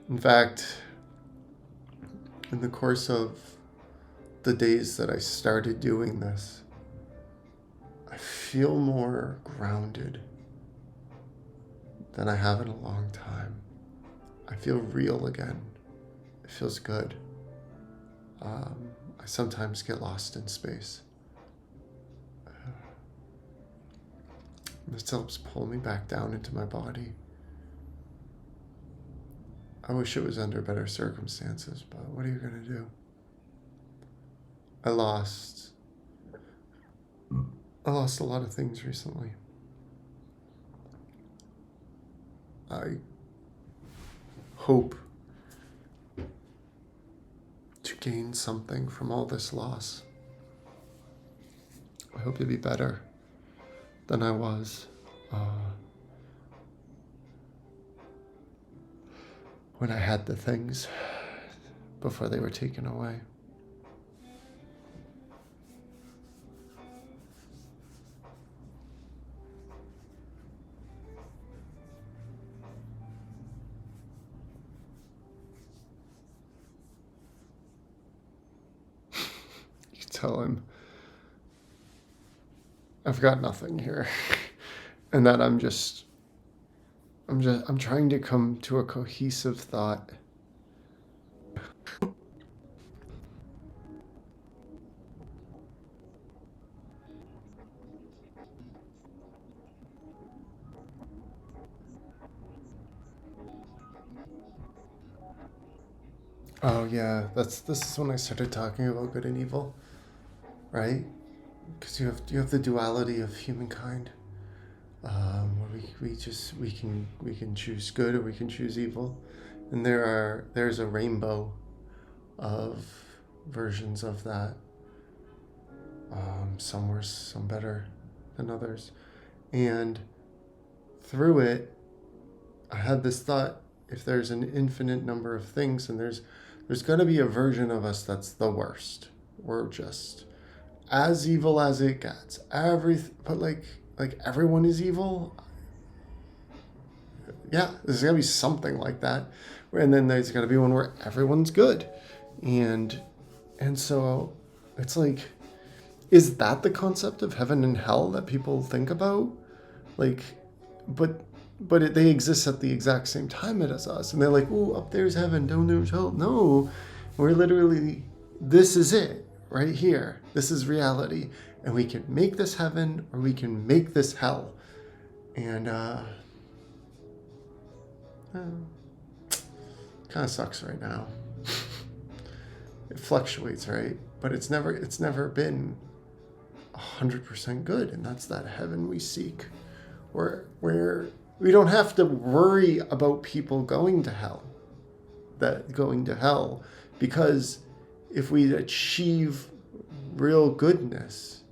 In fact, in the course of the days that I started doing this, I feel more grounded than I have in a long time. I feel real again. It feels good. I sometimes get lost in space. This helps pull me back down into my body. I wish it was under better circumstances, but what are you going to do? I lost a lot of things recently. I hope to gain something from all this loss. I hope to be better than I was when I had the things before they were taken away. You tell him I've got nothing here, and that I'm trying to come to a cohesive thought. Oh yeah, this is when I started talking about good and evil, right? Because you have the duality of humankind, where we can choose good or we can choose evil, and there's a rainbow of versions of that. Some worse, some better than others, and through it, I had this thought: if there's an infinite number of things, and there's going to be a version of us that's the worst. We're just as evil as it gets. But like everyone is evil. Yeah, there's gonna be something like that, and then there's gonna be one where everyone's good, and so it's like, is that the concept of heaven and hell that people think about? Like, but they exist at the exact same time as us, and they're like, oh, up there's heaven, down there's hell. No, we're literally, this is it right here. This is reality, and we can make this heaven or we can make this hell, and kind of sucks right now. It fluctuates, right? But it's never been 100% good, and that's that heaven we seek, where we don't have to worry about people going to hell, because if we achieve real goodness,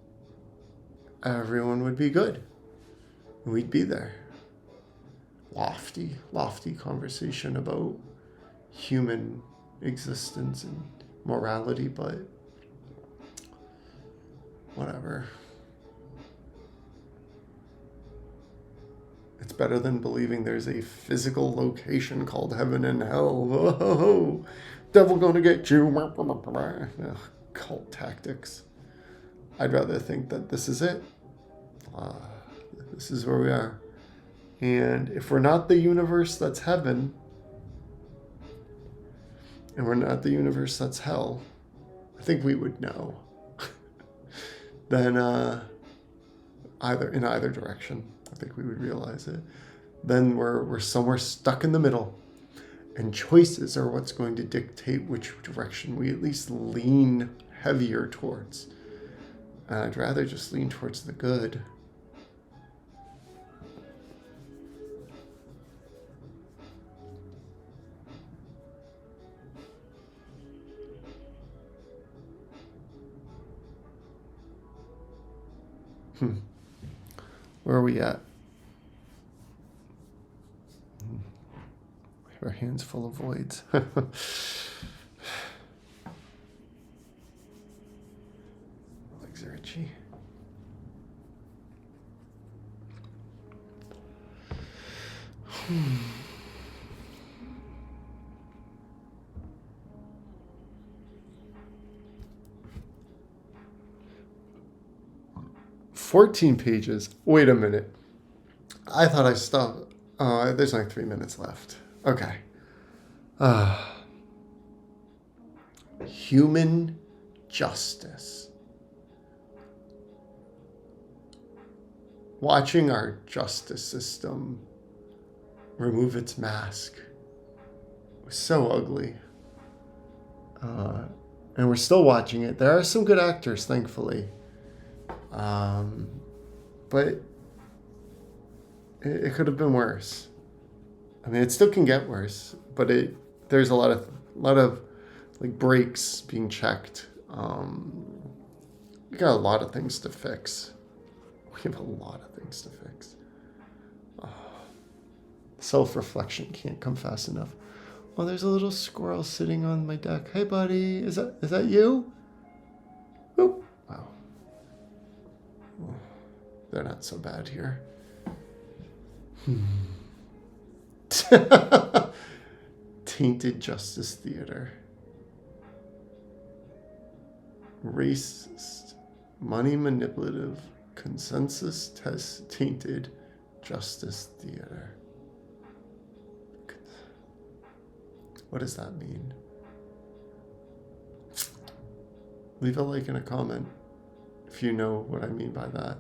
everyone would be good. We'd be there. Lofty conversation about human existence and morality, but whatever. It's better than believing there's a physical location called heaven and hell. Whoa, devil gonna get you. Ugh, cult tactics. I'd rather think that this is it. Uh, this is where we are. And if we're not the universe that's heaven, and we're not the universe that's hell, I think we would know. Then in either direction, I think we would realize it. Then we're somewhere stuck in the middle, and choices are what's going to dictate which direction we at least lean heavier towards. And I'd rather just lean towards the good. Where are we at? Our hands full of voids. Legs are itchy. Hmm. 14 pages. Wait a minute. I thought I stopped. Oh, there's like 3 minutes left. Okay. Human justice. Watching our justice system remove its mask was so ugly. And we're still watching it. There are some good actors, thankfully. But it could have been worse. I mean, it still can get worse, but there's a lot of like breaks being checked. We got a lot of things to fix. We have a lot of things to fix. Self-reflection can't come fast enough. Oh, there's a little squirrel sitting on my deck. Hey, buddy, is that you? Oop. Wow. They're not so bad here. Tainted Justice Theater. Racist, money manipulative, consensus test tainted Justice Theater. What does that mean? Leave a like and a comment if you know what I mean by that.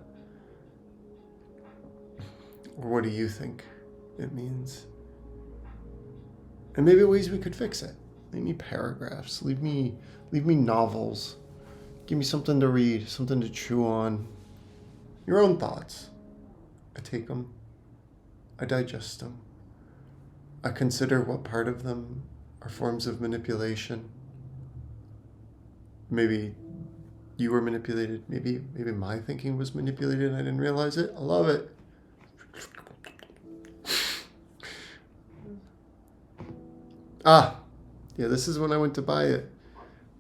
Or what do you think it means? And maybe ways we could fix it. Leave me paragraphs. Leave me novels. Give me something to read, something to chew on. Your own thoughts. I take them. I digest them. I consider what part of them are forms of manipulation. Maybe you were manipulated. Maybe my thinking was manipulated and I didn't realize it. I love it. Yeah, this is when I went to buy it.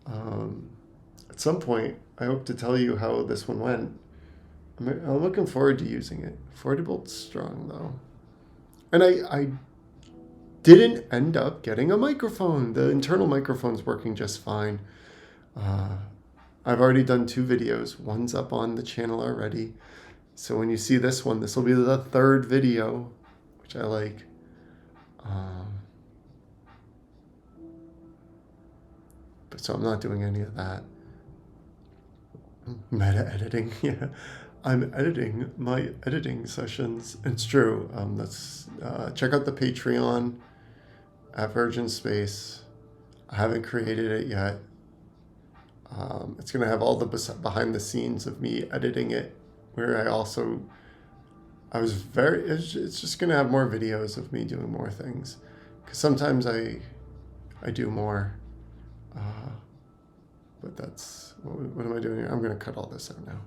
At some point, I hope to tell you how this one went. I'm looking forward to using it. 40 volts strong, though. And I didn't end up getting a microphone. The internal microphone's working just fine. I've already done 2 videos. One's up on the channel already. So when you see this one, this will be the 3rd video, which I like. So I'm not doing any of that. Meta editing, yeah. I'm editing my editing sessions. It's true. Check out the Patreon at Virgin Space. I haven't created it yet. It's gonna have all the behind the scenes of me editing it, where it's just gonna have more videos of me doing more things, because sometimes I do more. But what am I doing here? I'm going to cut all this out now.